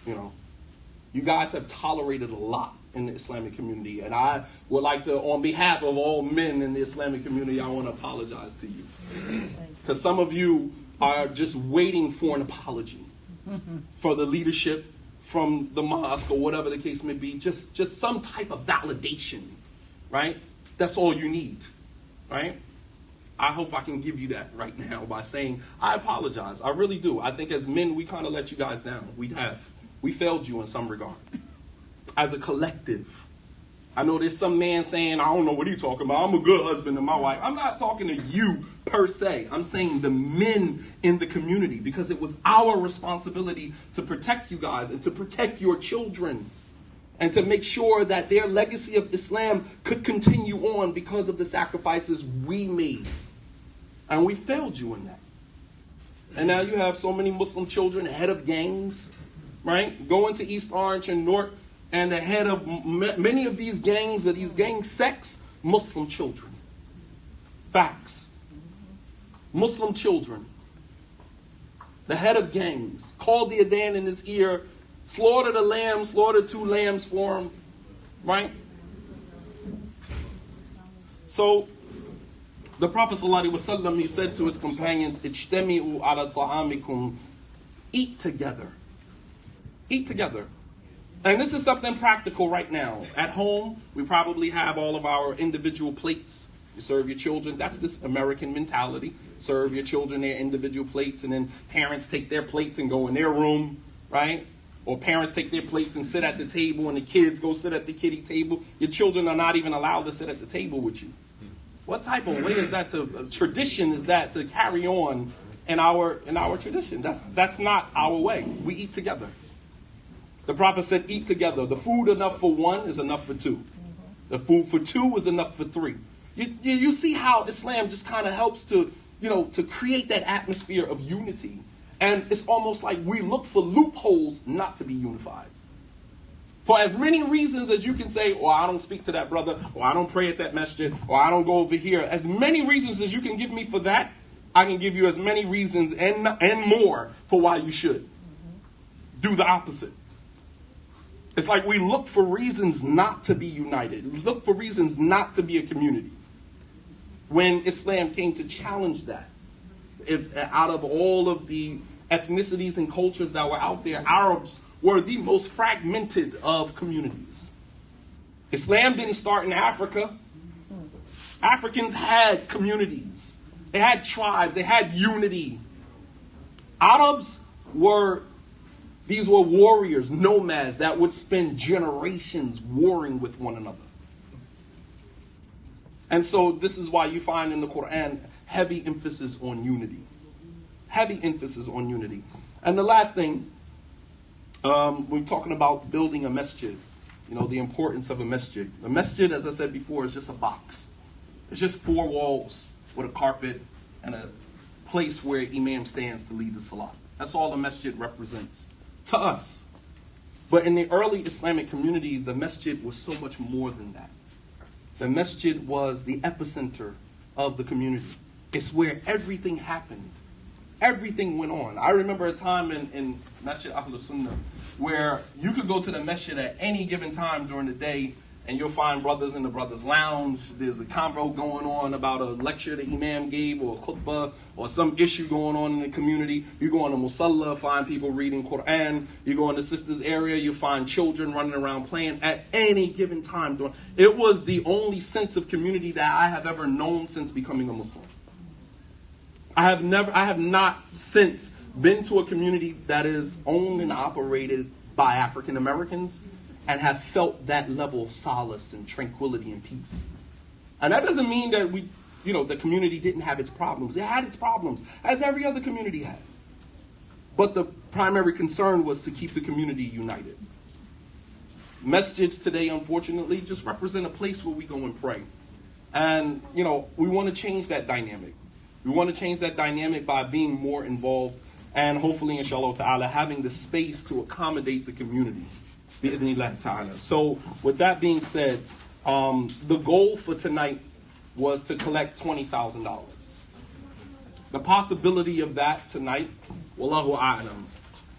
You guys have tolerated a lot in the Islamic community. And I would like to, on behalf of all men in the Islamic community, I want to apologize to you. Because some of you are just waiting for an apology for the leadership from the mosque or whatever the case may be. Just some type of validation, right? That's all you need, right? I hope I can give you that right now by saying, I apologize. I really do. I think as men, we kind of let you guys down. We failed you in some regard. As a collective. I know there's some man saying, I don't know what he's talking about. I'm a good husband to my wife. I'm not talking to you per se. I'm saying the men in the community, because it was our responsibility to protect you guys and to protect your children and to make sure that their legacy of Islam could continue on because of the sacrifices we made. And we failed you in that. And now you have so many Muslim children, head of gangs, right? Going to East Orange and North. And the head of many of these gangs, or these gang sects, Muslim children. Facts. Muslim children. The head of gangs called the adhan in his ear, slaughtered a lamb, slaughtered 2 lambs for him. Right? So, the Prophet ﷺ, he said to his companions, "Ijtami'u ala ta'amikum," eat together. Eat together. And this is something practical right now. At home, we probably have all of our individual plates. You serve your children. That's this American mentality. Serve your children their individual plates, and then parents take their plates and go in their room, right? Or parents take their plates and sit at the table, and the kids go sit at the kiddie table. Your children are not even allowed to sit at the table with you. What type of way is that tradition is that to carry on in our tradition? That's not our way. We eat together. The Prophet said, eat together. The food enough for 1 is enough for 2. The food for 2 is enough for 3. You see how Islam just kind of helps to create that atmosphere of unity. And it's almost like we look for loopholes not to be unified. For as many reasons as you can say, or I don't speak to that brother, or I don't pray at that masjid, or I don't go over here, as many reasons as you can give me for that, I can give you as many reasons and more for why you should. Do the opposite. It's like we look for reasons not to be united. We look for reasons not to be a community. When Islam came to challenge that, out of all of the ethnicities and cultures that were out there, Arabs were the most fragmented of communities. Islam didn't start in Africa. Africans had communities. They had tribes. They had unity. Arabs were warriors, nomads that would spend generations warring with one another. And so this is why you find in the Quran heavy emphasis on unity. Heavy emphasis on unity. And the last thing, we're talking about building a masjid. The importance of a masjid. A masjid, as I said before, is just a box. It's just 4 walls with a carpet and a place where Imam stands to lead the salah. That's all the masjid represents to us. But in the early Islamic community, the masjid was so much more than that. The masjid was the epicenter of the community. It's where everything happened. Everything went on. I remember a time in Masjid Ahlul Sunnah where you could go to the masjid at any given time during the day and you'll find brothers in the brothers' lounge. There's a convo going on about a lecture the imam gave or a khutbah or some issue going on in the community. You go on the musalla, find people reading Quran. You go in the sisters' area, you find children running around playing at any given time. It was the only sense of community that I have ever known since becoming a Muslim. I have not since been to a community that is owned and operated by African Americans and have felt that level of solace and tranquility and peace. And that doesn't mean that the community didn't have its problems. It had its problems, as every other community had. But the primary concern was to keep the community united. Masjids today, unfortunately, just represent a place where we go and pray. And, we want to change that dynamic. We want to change that dynamic by being more involved and hopefully, inshallah ta'ala, having the space to accommodate the community. Bi'idhnillah ta'ala. So, with that being said, the goal for tonight was to collect $20,000. The possibility of that tonight, wallahu a'lam,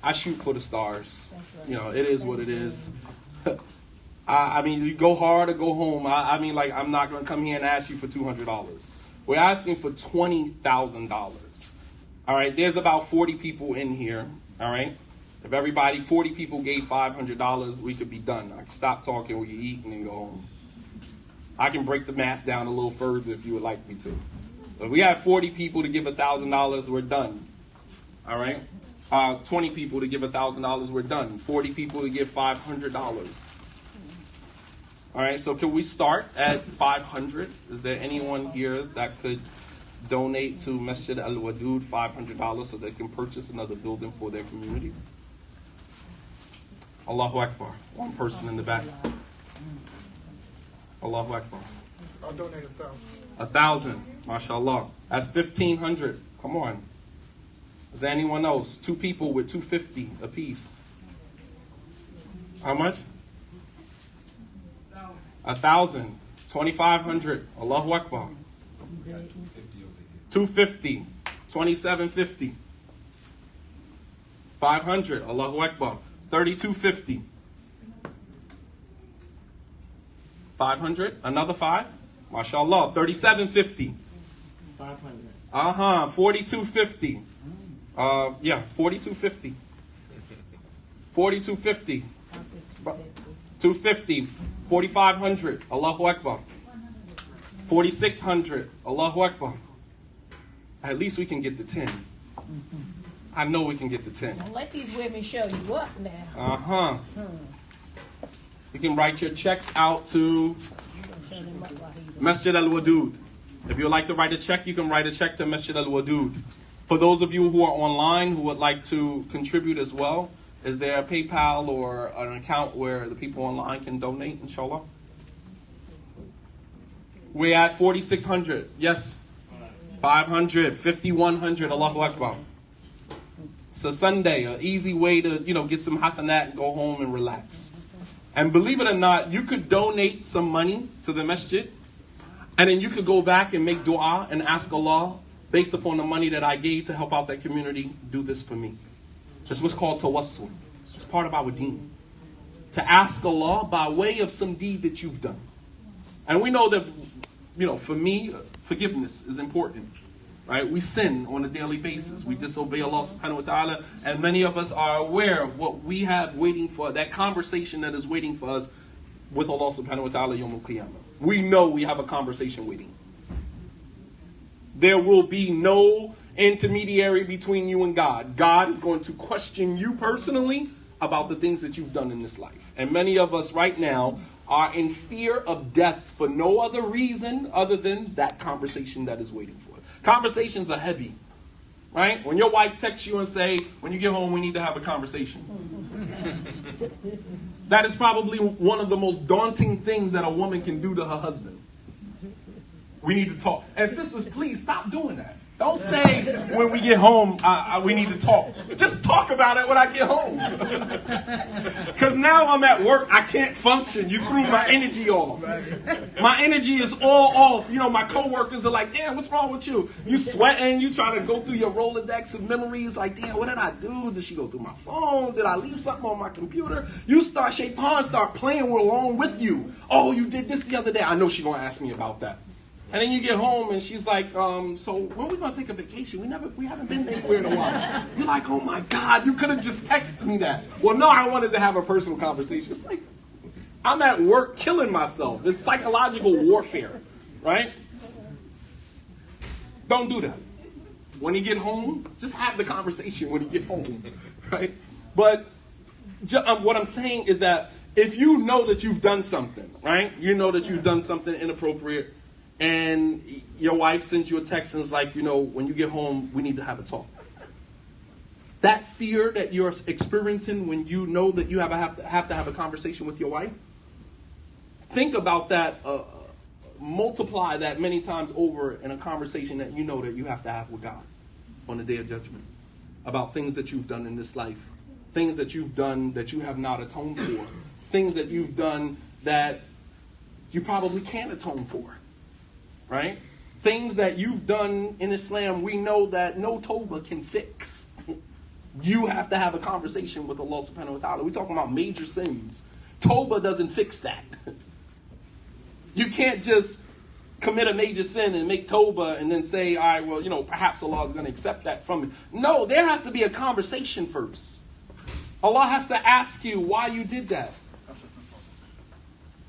I shoot for the stars. It is what it is. I mean, you go hard or go home. I'm not going to come here and ask you for $200. We're asking for $20,000. All right, there's about 40 people in here. All right, if 40 people gave $500, we could be done. I can stop talking, we can eat, and then go home. I can break the math down a little further if you would like me to. If we have 40 people to give $1,000, we're done. All right, 20 people to give $1,000, we're done. 40 people to give $500. All right, so can we start at 500? Is there anyone here that could donate to Masjid al-Wadud $500 so they can purchase another building for their community? Allahu Akbar. One person in the back. Allahu Akbar. I'll donate 1,000. 1,000. MashaAllah. That's 1,500. Come on. Is there anyone else? 2 people with $250 apiece. How much? 1,000. 2,500. Allahu Akbar. 250. 2,750. 500. Allahu Akbar. 3,250. 500. Another 5. MashaAllah. 3,750. 500. 4,250. 4,250. 4,250. 250. 4,500. Allahu Akbar. 4,600. Allahu Akbar. At least we can get to 10. I know we can get to 10. Don't let these women show you up now. You can write your checks out to Masjid al-Wadud. If you would like to write a check, you can write a check to Masjid al-Wadud. For those of you who are online who would like to contribute as well, is there a PayPal or an account where the people online can donate, inshallah? We're at 4,600. Yes. 500. 5,100. Allahu Akbar. So Sunday, an easy way to, get some hasanat and go home and relax. And believe it or not, you could donate some money to the masjid, and then you could go back and make dua and ask Allah, based upon the money that I gave to help out that community, do this for me. That's what's called tawassul. It's part of our deen. To ask Allah by way of some deed that you've done. And we know that, for me, forgiveness is important. Right? We sin on a daily basis. We disobey Allah subhanahu wa ta'ala. And many of us are aware of what we have waiting for, that conversation that is waiting for us with Allah subhanahu wa ta'ala yawm al-qiyamah. We know we have a conversation waiting. There will be no intermediary between you and God. God is going to question you personally about the things that you've done in this life. And many of us right now are in fear of death for no other reason other than that conversation that is waiting for us. Conversations are heavy, right? When your wife texts you and say, when you get home, we need to have a conversation. That is probably one of the most daunting things that a woman can do to her husband. We need to talk. And sisters, please stop doing that. Don't say when we get home, we need to talk. Just talk about it when I get home. Because now I'm at work, I can't function. You threw my energy off. My energy is all off. My coworkers are like, damn, what's wrong with you? You sweating, you trying to go through your Rolodex of memories. Like, damn, what did I do? Did she go through my phone? Did I leave something on my computer? Shaitan start playing along with you. Oh, you did this the other day. I know she's going to ask me about that. And then you get home and she's like, so when are we going to take a vacation? We haven't been anywhere in a while. You're like, oh my God, you could have just texted me that. Well, no, I wanted to have a personal conversation. It's like, I'm at work killing myself. It's psychological warfare, right? Don't do that. when you get home, just have the conversation when you get home, right? But what I'm saying is that if you know that you've done something, right? You know that you've done something inappropriate, and your wife sends you a text and is like, when you get home, we need to have a talk. That fear that you're experiencing when you know that you have to have a conversation with your wife, think about that, multiply that many times over in a conversation that you know that you have to have with God on the day of judgment about things that you've done in this life, things that you've done that you have not atoned for, things that you've done that you probably can't atone for, right? Things that you've done in Islam, we know that no tawbah can fix. You have to have a conversation with Allah subhanahu wa ta'ala. We're talking about major sins. Tawbah doesn't fix that. You can't just commit a major sin and make tawbah and then say, all right, well, perhaps Allah is going to accept that from me. No, there has to be a conversation first. Allah has to ask you why you did that.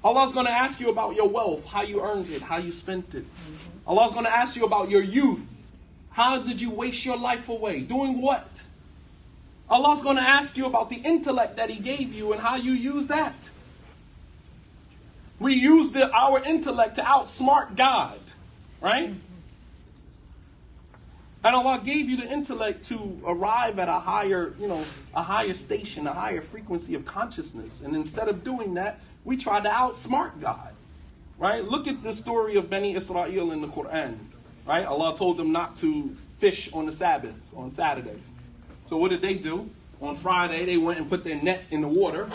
Allah's going to ask you about your wealth, how you earned it, how you spent it. Allah's going to ask you about your youth. How did you waste your life away? Doing what? Allah's going to ask you about the intellect that He gave you and how you use that. We use our intellect to outsmart God, right? And Allah gave you the intellect to arrive at a higher station, a higher frequency of consciousness. And instead of doing that, we try to outsmart God, right? Look at the story of Bani Israel in the Quran, right? Allah told them not to fish on the Sabbath, on Saturday. So what did they do? On Friday, they went and put their net in the water.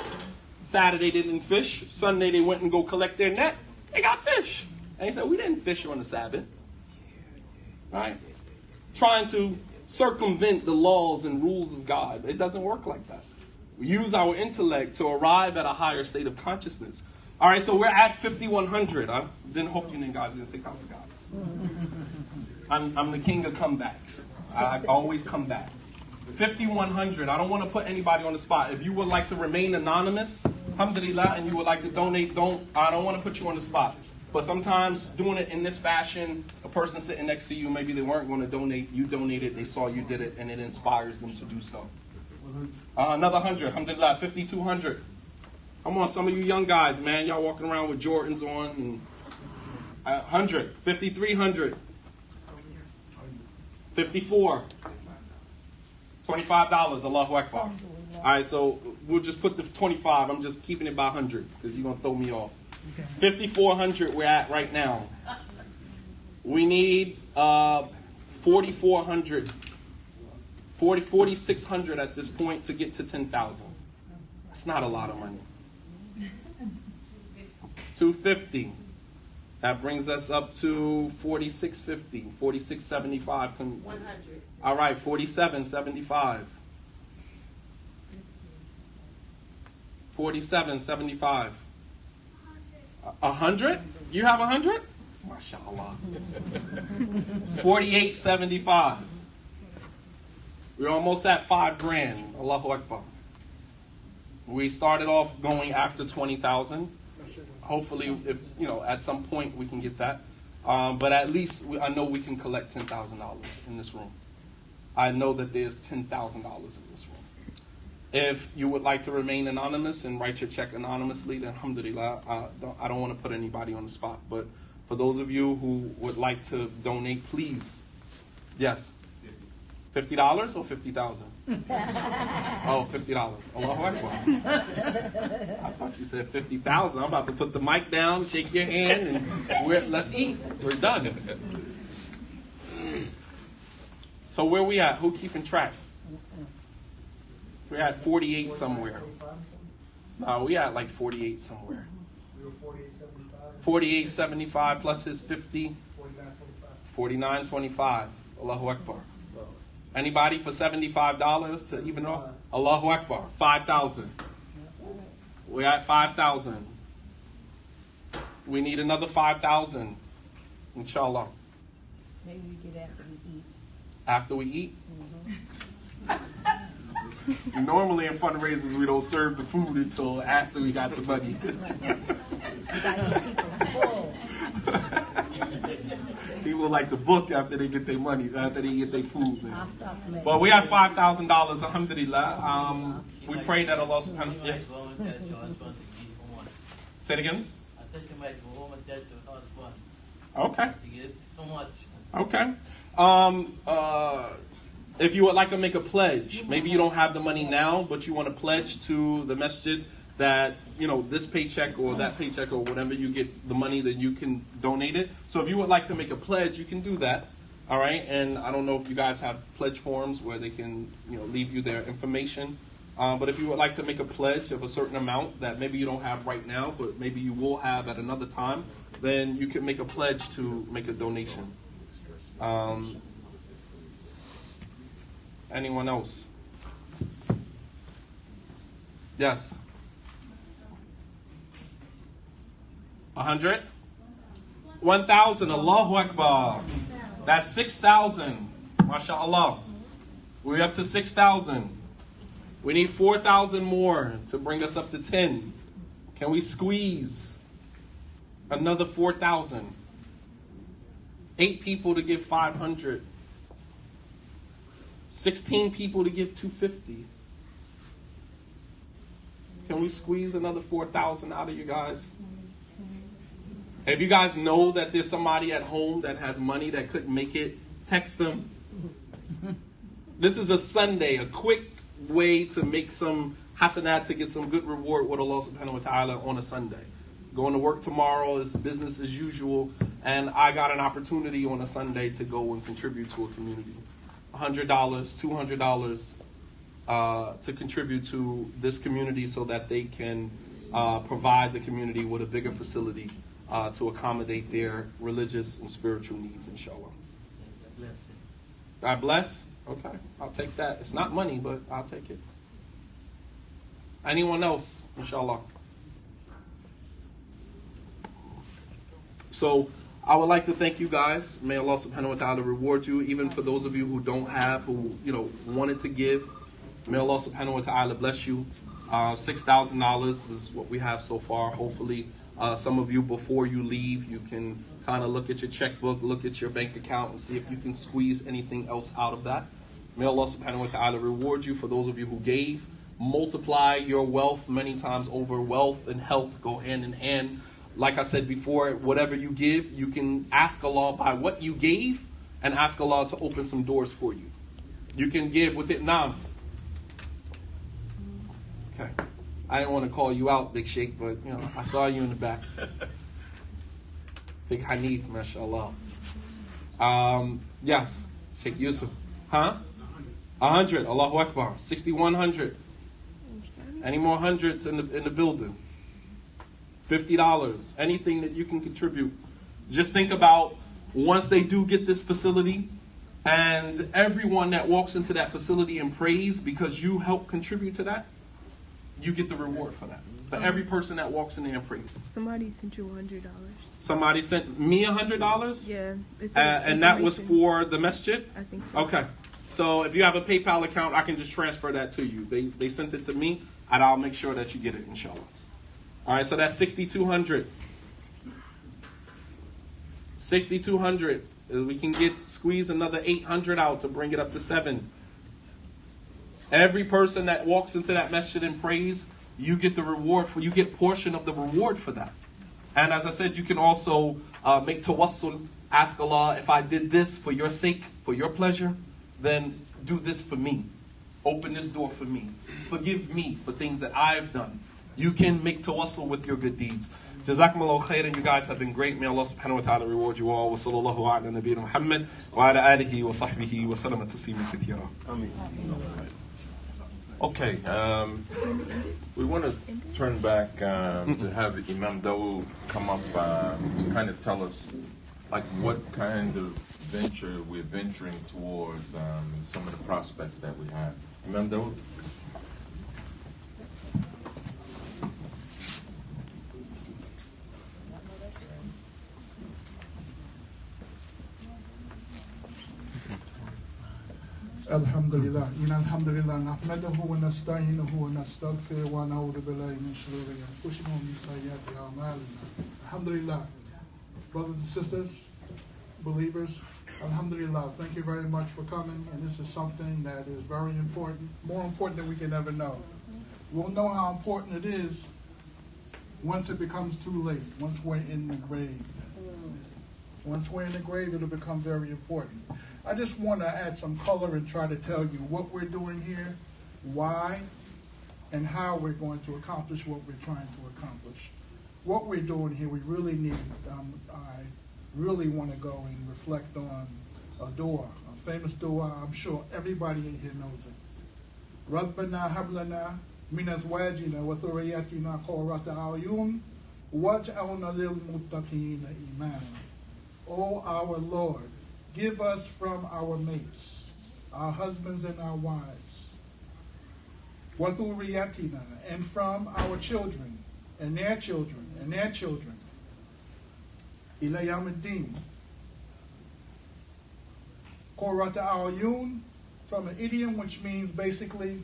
Saturday, they didn't fish. Sunday, they went and go collect their net. They got fish. And he said, we didn't fish on the Sabbath. Right? Trying to circumvent the laws and rules of God. It doesn't work like that. We use our intellect to arrive at a higher state of consciousness. All right, so we're at 5100. I didn't hope you guys didn't think I forgot. I'm the king of comebacks. I always come back. 5100. I don't want to put anybody on the spot. If you would like to remain anonymous, alhamdulillah, and you would like to donate, I don't want to put you on the spot. But sometimes doing it in this fashion, a person sitting next to you, maybe they weren't going to donate, you donated, they saw you did it, and it inspires them to do so. Another 100, alhamdulillah, 5200. Come on, some of you young guys, man, y'all walking around with Jordans on. And 100, 5300, 54. $25, Allahu Akbar. All right, so we'll just put the 25. I'm just keeping it by hundreds because you're going to throw me off. 5,400 we're at right now. We need 4,400, 4,600 at this point to get to 10,000. That's not a lot of money. 250. That brings us up to 4,650, 4,675. 100. All right, 47.75. 47.75. 100? You have 100? MashaAllah. 48.75. We're almost at $5,000. Allahu Akbar. We started off going after 20,000. Hopefully, if at some point we can get that. But at least I know we can collect $10,000 in this room. I know that there's $10,000 in this room. If you would like to remain anonymous and write your check anonymously, then alhamdulillah, I don't want to put anybody on the spot. But for those of you who would like to donate, please. Yes. $50 or 50,000? Oh, $50. Allahu Akbar. I thought you said 50,000. I'm about to put the mic down, shake your hand, and let's eat. We're done. So where we at? Who keeping track? We're at 48 somewhere. No, we at like 48 somewhere. 48.75 plus his 50. 49.25. Allahu Akbar. Anybody for $75 to even off? Allahu Akbar. 5,000. We're at 5,000. We need another 5,000. Inshallah. Maybe we get after we eat. After we eat? Mm-hmm. Normally in fundraisers we don't serve the food until after we got the money. People like the book after they get their money, after they get their food. Man. I'll stop playing. But we have $5,000, alhamdulillah. We pray that Allah subhanahu wa ta'ala. Yes. Say it again. I said she might go home and test her husband. Okay. She gets so much. Okay. If you would like to make a pledge, maybe you don't have the money now, but you want to pledge to the masjid that, you know, this paycheck or that paycheck or whatever you get the money, that you can donate it. So if you would like to make a pledge, you can do that. All right. And I don't know if you guys have pledge forms where they can, you know, leave you their information. But if you would like to make a pledge of a certain amount that maybe you don't have right now, but maybe you will have at another time, then you can make a pledge to make a donation. Anyone else? Yes. 100? 1,000. Allahu Akbar. That's 6,000. MashaAllah. We're up to 6,000. We need 4,000 more to bring us up to 10. Can we squeeze another 4,000? 8 people to give 500. 16 people to give 250. Can we squeeze another 4,000 out of you guys? If you guys know that there's somebody at home that has money that couldn't make it, text them. This is a Sunday, a quick way to make some hasanat, to get some good reward with Allah subhanahu wa ta'ala on a Sunday. Going to work tomorrow is business as usual, and I got an opportunity on a Sunday to go and contribute to a community. $100, $200 to contribute to this community so that they can provide the community with a bigger facility to accommodate their religious and spiritual needs, inshallah. God bless? Okay, I'll take that. It's not money, but I'll take it. Anyone else, inshallah? So I would like to thank you guys. May Allah subhanahu wa ta'ala reward you, even for those of you who don't have, who, you know, wanted to give. May Allah subhanahu wa ta'ala bless you. $6,000 is what we have so far. Hopefully, some of you, before you leave, you can kind of look at your checkbook, look at your bank account, and see if you can squeeze anything else out of that. May Allah subhanahu wa ta'ala reward you. For those of you who gave, multiply your wealth many times over. Wealth and health go hand in hand. Like I said before, whatever you give, you can ask Allah by what you gave and ask Allah to open some doors for you. You can give with it now. Okay. I didn't want to call you out, Big Sheikh, but you know, I saw you in the back. Big Hanif, mashallah. Yes, Sheikh Yusuf. Huh? 100, Allahu Akbar. 6,100. Any more hundreds in the building? $50, anything that you can contribute. Just think about once they do get this facility, and everyone that walks into that facility and prays because you help contribute to that, you get the reward for that. For every person that walks in there and prays. Somebody sent you $100. Somebody sent me $100? Yeah. And that was for the masjid? I think so. Okay. So if you have a PayPal account, I can just transfer that to you. They sent it to me, and I'll make sure that you get it, inshallah. All right, so that's 6,200. 6,200. We can squeeze another 800 out to bring it up to 7. Every person that walks into that masjid and prays, you get the reward you get portion of the reward for that. And as I said, you can also make tawassul, ask Allah, if I did this for your sake, for your pleasure, then do this for me. Open this door for me. Forgive me for things that I've done. You can make tawassul with your good deeds. Jazakumullahu khairan. You guys have been great. May Allah subhanahu wa ta'ala reward you all. Wa sallallahu ala nabiyyina Muhammad wa ala alihi wa sahbihi wa sallam tasliman kathira. Okay, we want to turn back to have Imam Dawood come up to kind of tell us like what kind of venture we're venturing towards, some of the prospects that we have. Imam Dawood? Alhamdulillah. Alhamdulillah. Nahmaduhu wa nasta'inuhu wa nastaghfiruhu wa na'udhu billahi min shururi anfusina wa min sayyiati a'malina. Alhamdulillah. Brothers and sisters, believers, alhamdulillah, thank you very much for coming. And this is something that is very important, more important than we can ever know. We'll know how important it is once it becomes too late, once we're in the grave. Once we're in the grave, it'll become very important. I just want to add some color and try to tell you what we're doing here, why, and how we're going to accomplish what we're trying to accomplish. What we're doing here, we really need, I really want to go and reflect on a dua, a famous dua. I'm sure everybody in here knows it. Rabbana hablana min azwajina wa dhurriyyatina qurrata a'yun waj'alna lil muttaqina imama. O our Lord, give us from our mates, our husbands and our wives, wa dhurriyyatina, and from our children, and their children, and their children, ila yawm ad-din. Qurrata a'yun, from an idiom which means basically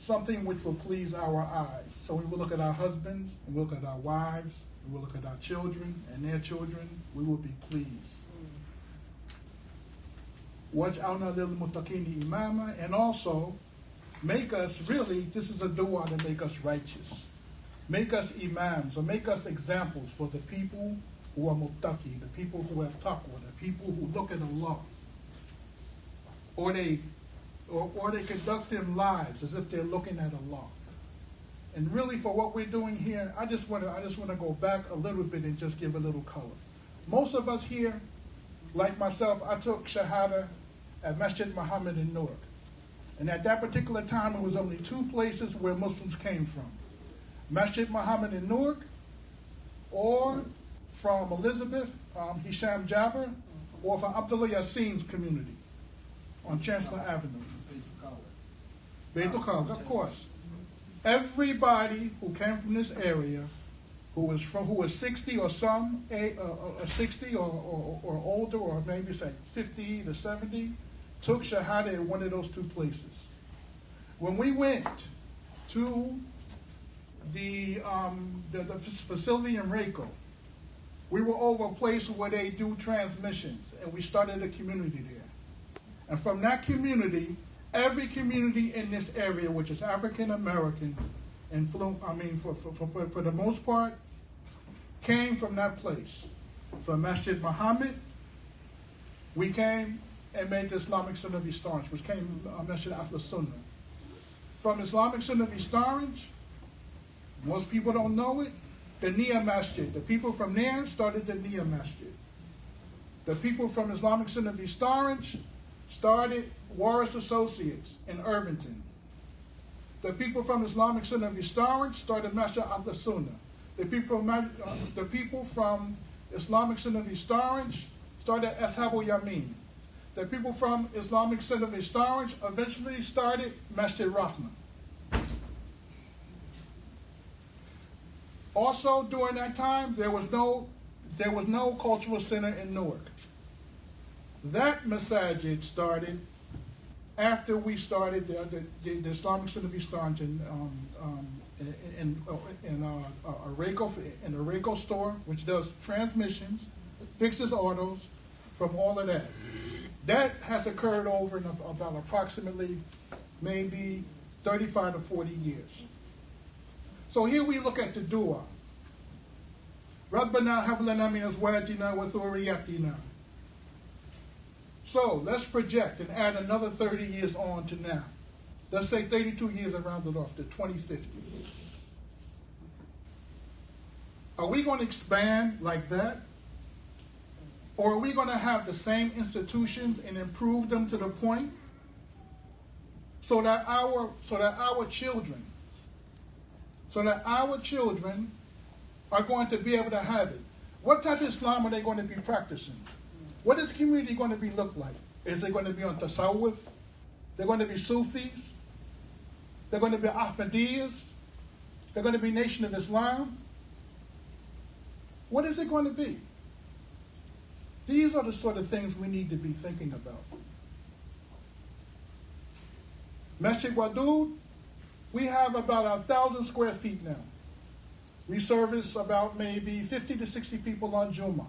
something which will please our eyes. So we will look at our husbands, and we'll look at our wives, and we'll look at our children and their children. We will be pleased. Waj'alna lil muttaqina imama, and also make us, really, this is a dua to make us righteous. Make us imams, or make us examples for the people who are muttaqi, the people who have taqwa, the people who look at Allah. Or they conduct their lives as if they're looking at Allah. And really, for what we're doing here, I just want to go back a little bit and just give a little color. Most of us here, like myself, I took Shahada at Masjid Muhammad in Newark. And at that particular time, it was only two places where Muslims came from. Masjid Muhammad in Newark, or from Elizabeth, Hisham Jabber, or from Abdullah Yassin's community on Chancellor Avenue. Beitul Khalq, of course. Everybody who came from this area, who was 60 or 60 or older, or maybe say 50 to 70, took Shahada in one of those two places. When we went to the facility in Reiko, we were over a place where they do transmissions, and we started a community there. And from that community, every community in this area, which is African American, for the most part, came from that place. From Masjid Muhammad, we came and made the Islamic Center of East Orange, which came Masjid Afla Sunnah. From Islamic Center of East Orange, most people don't know it, the Nia Masjid. The people from there started the Nia Masjid. The people from Islamic Center of East Orange started Warris Associates in Irvington. The people from Islamic Center of East Orange started Masjid Afla Sunnah. The people from Islamic Center of East Orange started Ashabul Yamin. The people from Islamic Center of East Orange eventually started Masjid Rahman. Also, during that time, there was no cultural center in Newark. That Masjid started after we started the Islamic Center of East Orange in a Reiko store, which does transmissions, fixes autos, from all of that. That has occurred over in about approximately maybe 35 to 40 years. So here we look at the dua. Rabbana hab lana min azwajina wa dhurriyyatina. So let's project and add another 30 years on to now. Let's say 32 years and round it off to 2050. Are we going to expand like that? Or are we going to have the same institutions and improve them to the point so that our children are going to be able to have it? What type of Islam are they going to be practicing? What is the community going to look like? Is it going to be on Tasawwuf? They're going to be Sufis? They're going to be Ahmadiyyas? They're going to be Nation of Islam? What is it going to be? These are the sort of things we need to be thinking about. Masjid Wadud, we have about 1,000 square feet now. We service about maybe 50 to 60 people on Juma.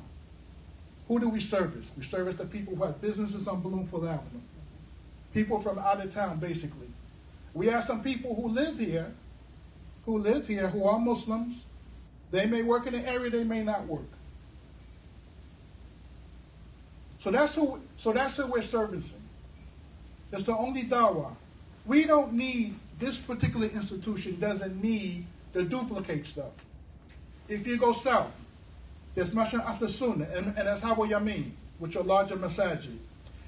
Who do we service? We service the people who have businesses on Bloomfield Avenue. People from out of town, basically. We have some people who live here, who are Muslims. They may work in an area, they may not work. So that's who we're servicing. It's the only dawah. We don't need, this particular institution doesn't need to duplicate stuff. If you go south, there's Masjid after Sunnah, and that's Hawa Yamin, which are larger Masjid.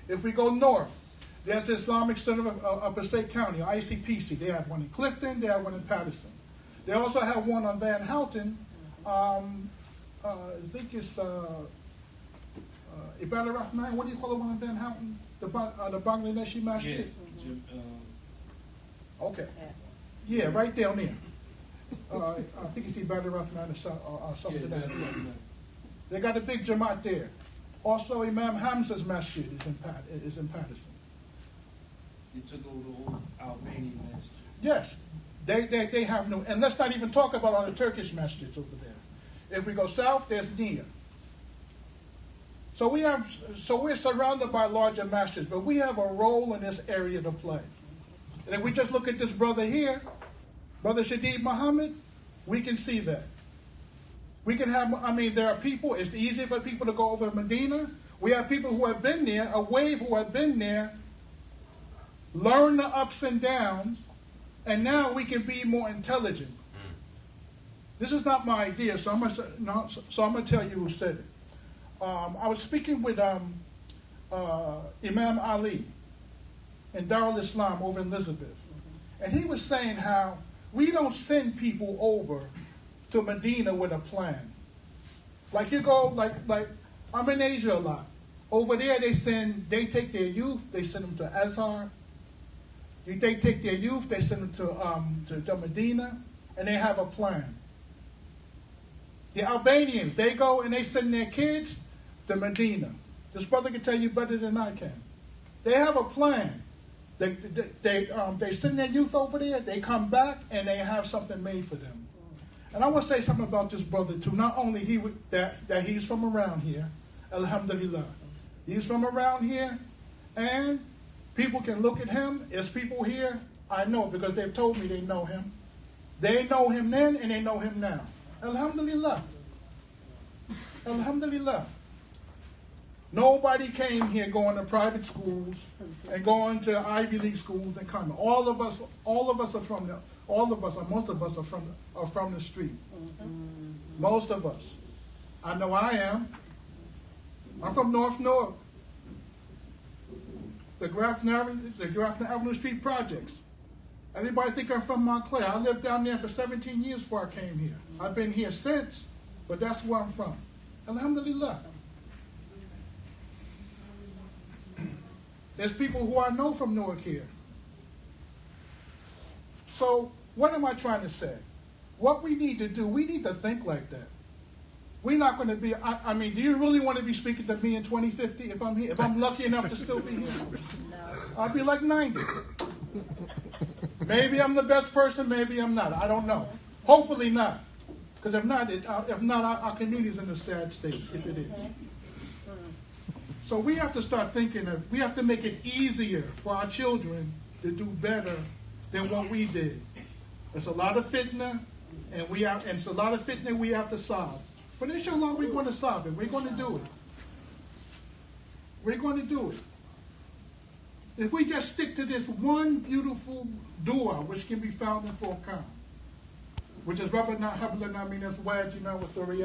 If we go north, there's the Islamic Center of Passaic County, ICPC. They have one in Clifton, they have one in Patterson. They also have one on Van Houten. I think it's Ibadah Rahman. What do you call the one on Van Houten? The Bangladeshi Masjid? Okay. Yeah, right down there. I think it's Ibadah Rahman or something like that. They got a big Jamaat there. Also, Imam Hamza's Masjid is in Patterson. They took over the old Albanian Masjid. Yes, they have no, and let's not even talk about all the Turkish masjids over there. If we go south, there's Nia. So we're surrounded by larger masjids, but we have a role in this area to play. And if we just look at this brother here, Brother Shadid Muhammad, we can see that. We can have, there are people, it's easy for people to go over to Medina. We have people who have been there, a wave who have been there, learn the ups and downs, and now we can be more intelligent. This is not my idea, so I'm going to tell you who said it. I was speaking with Imam Ali in Darul Islam over in Elizabeth, and he was saying how we don't send people over to Medina with a plan. Like you go, like I'm in Asia a lot. Over there, they take their youth, they send them to Azhar. They take their youth, they send them to Medina, and they have a plan. The Albanians, they go and they send their kids to Medina. This brother can tell you better than I can. They have a plan. They send their youth over there, they come back, and they have something made for them. And I want to say something about this brother too. Not only that he's from around here, alhamdulillah. He's from around here, and people can look at him. There's people here, I know because they've told me they know him. They know him then and they know him now. Alhamdulillah. Alhamdulillah. Nobody came here going to private schools and going to Ivy League schools and coming. All of us are from the, most of us are from the street. Most of us. I know I am. I'm from North Newark. The Grafton Avenue Street projects. Everybody think I'm from Montclair. I lived down there for 17 years before I came here. I've been here since, but that's where I'm from. Alhamdulillah. There's people who I know from Newark here. So what am I trying to say? What we need to do, we need to think like that. We're not going to be, do you really want to be speaking to me in 2050 if I'm here? If I'm lucky enough to still be here? No. I'll be like 90. Maybe I'm the best person, maybe I'm not. I don't know. Hopefully not. Because if not, our community's in a sad state, if it is. So we have to start thinking of, we have to make it easier for our children to do better than what we did. There's a lot of fitna, and it's a lot of fitna we have to solve. But inshallah, we're going to solve it. We're going to do it. We're going to do it. If we just stick to this one beautiful dua, which can be found in Furqan, which is Rabbana hab lana min azwajina wa dhurriyyatina